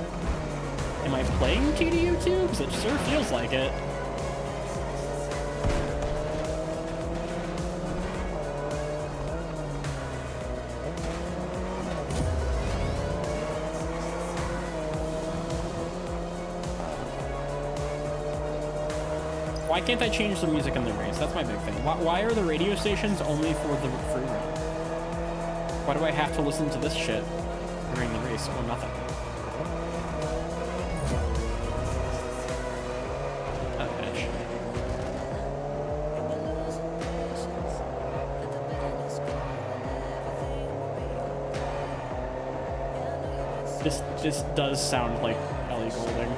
[SPEAKER 1] am I playing TDU 2? Because it sure feels like it. Why can't I change the music in the race? That's my big thing. Why are the radio stations only for the free run? Why do I have to listen to this shit during the race or nothing? That bitch. This does sound like Ellie Goulding.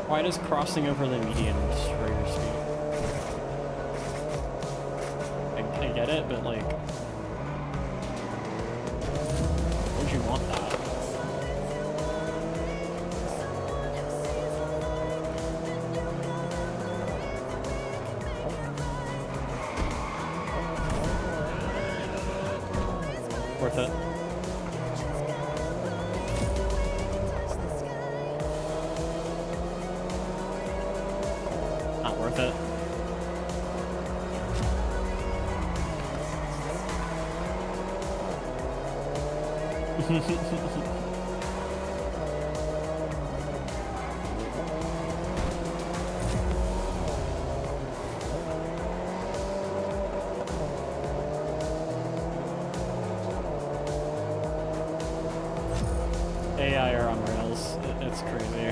[SPEAKER 1] Why does crossing over the median destroy your speed? I get it, but like, would you want that? Worth it. Not worth it. AI are on rails. It's crazy.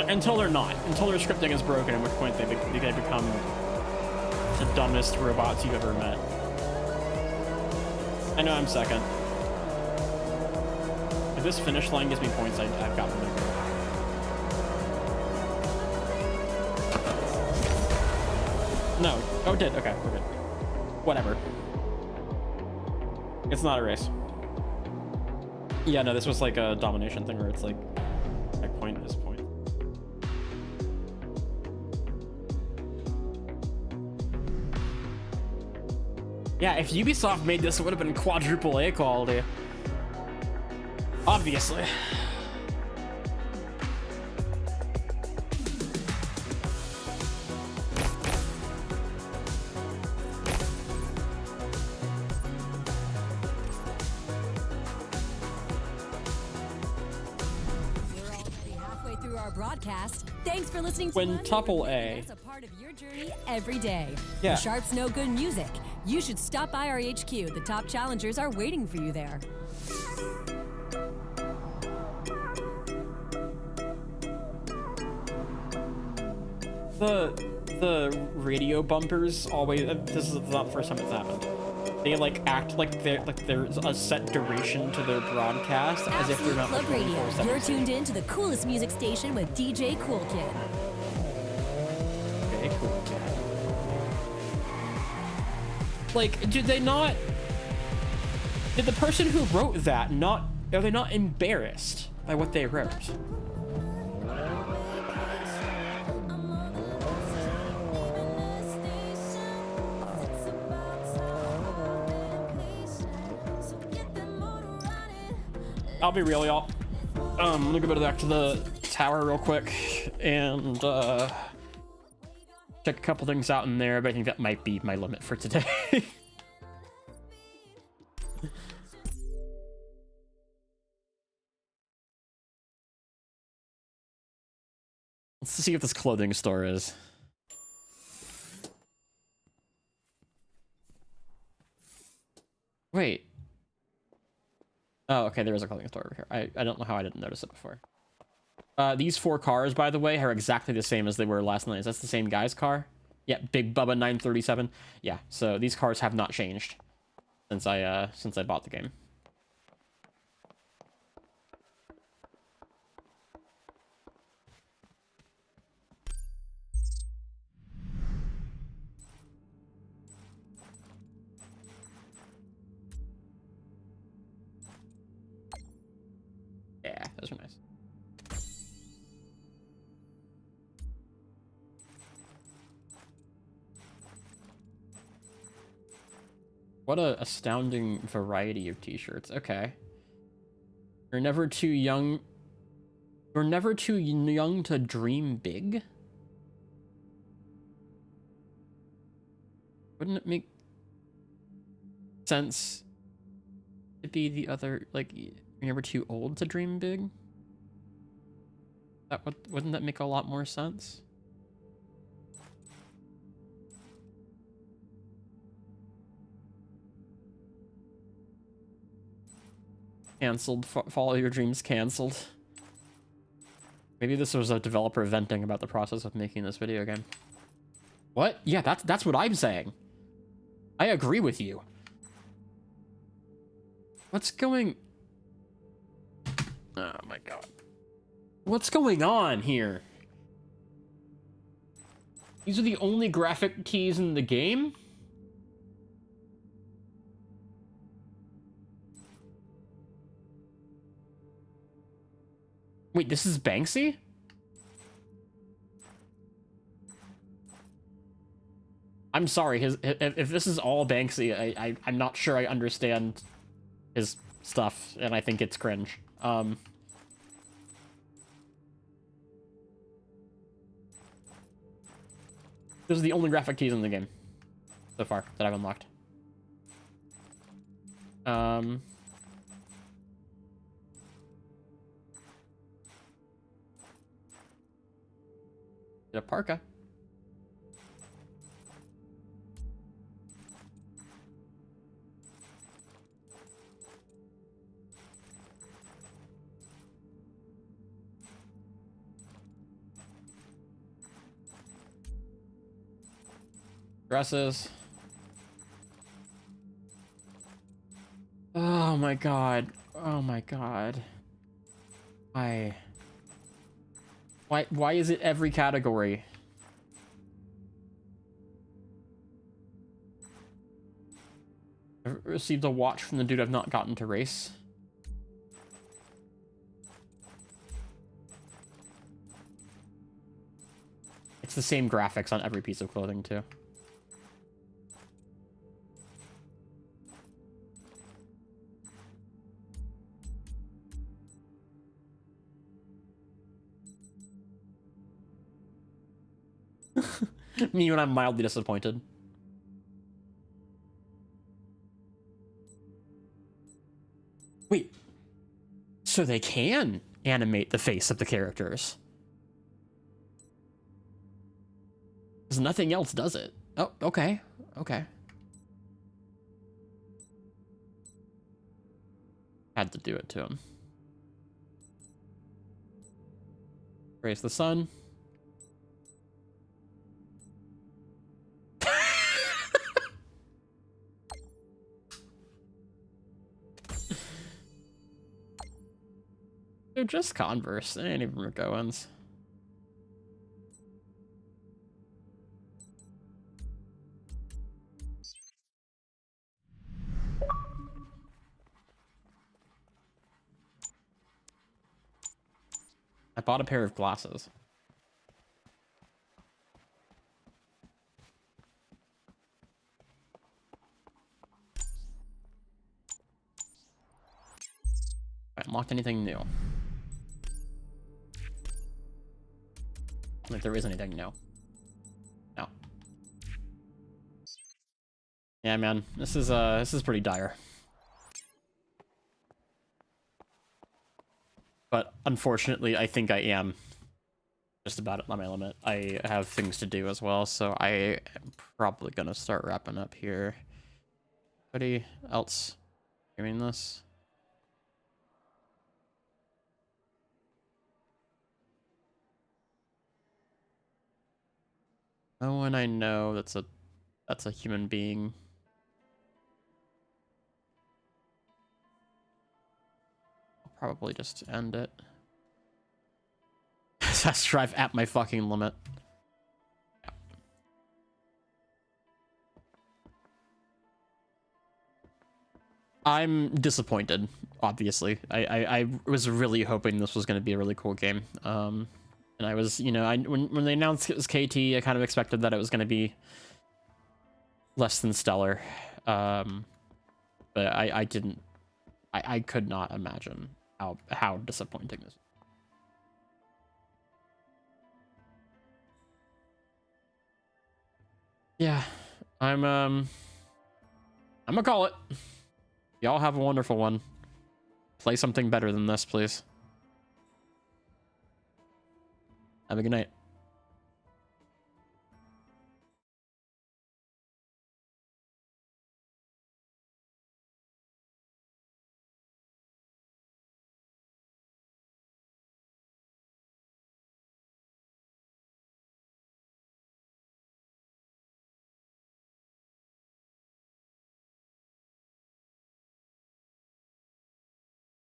[SPEAKER 1] Until they're not. Until their scripting is broken, at which point they become the dumbest robots you've ever met. I know I'm second. If this finish line gives me points, I've got them. No. Oh, it did. Okay, we're good. Whatever. It's not a race. Yeah, no, this was like a domination thing where it's like point is point. Yeah, if Ubisoft made this, it would have been quadruple A quality. Obviously.
[SPEAKER 8] Broadcast. Thanks for listening to
[SPEAKER 1] Quintuple A.
[SPEAKER 8] That's a part of your journey every day.
[SPEAKER 1] Yeah.
[SPEAKER 8] For Sharps Know Good Music, you should stop by our HQ. The top challengers are waiting for you there.
[SPEAKER 1] The radio bumpers always. This is not the first time it's happened. They like act like there's a set duration to their broadcast, as if they're not
[SPEAKER 8] Club
[SPEAKER 1] like
[SPEAKER 8] Radio.
[SPEAKER 1] 24/7.
[SPEAKER 8] You're tuned in to the coolest music station with DJ Cool Kid.
[SPEAKER 1] Okay, cool. Like, did they not? Did the person who wrote that not? Are they not embarrassed by what they wrote? I'll be real, y'all. I'm gonna go back to the tower real quick and check a couple things out in there, but I think that might be my limit for today. Let's see what this clothing store is. Wait. Oh, okay, there is a clothing store over here. I don't know how I didn't notice it before. These 4 cars, by the way, are exactly the same as they were last night. Is that the same guy's car? Yeah, Big Bubba 937. Yeah, so these cars have not changed since I bought the game. Yeah, those are nice. What a astounding variety of t-shirts. Okay. You're never too young. You're never too young to dream big? Wouldn't it make sense to be the other, like, you're never too old to dream big? Wouldn't that make a lot more sense? Cancelled. Follow your dreams cancelled. Maybe this was a developer venting about the process of making this video game. What? Yeah, that's what I'm saying. I agree with you. What's going... Oh my god. What's going on here? These are the only graphic keys in the game? Wait, this is Banksy? I'm sorry, if this is all Banksy, I'm not sure I understand his stuff, and I think it's cringe. Those are the only graphic keys in the game so far that I've unlocked. Get a parka. Dresses. my god. Oh my god. Why is it every category? I've received a watch from the dude I've not gotten to race. It's the same graphics on every piece of clothing too. Me when I'm mildly disappointed. Wait, so they can animate the face of the characters? Because nothing else does it. Oh, okay, okay. Had to do it to him. Raise the sun. They're just Converse. They ain't even Ricoans. I bought a pair of glasses. I unlocked anything new? If there is anything new. No. Yeah, man, this is pretty dire. But unfortunately, I think I am just about at my limit. I have things to do as well, so I am probably gonna start wrapping up here. Anybody else doing this? No one I know that's a human being. I'll probably just end it. Fast drive at my fucking limit. Yeah. I'm disappointed, obviously. I was really hoping this was going to be a really cool game. And I was, you know, when they announced it was KT, I kind of expected that it was going to be less than stellar. But I didn't, I could not imagine how disappointing this was. Yeah, I'm gonna call it. Y'all have a wonderful one. Play something better than this, please. Have a good night.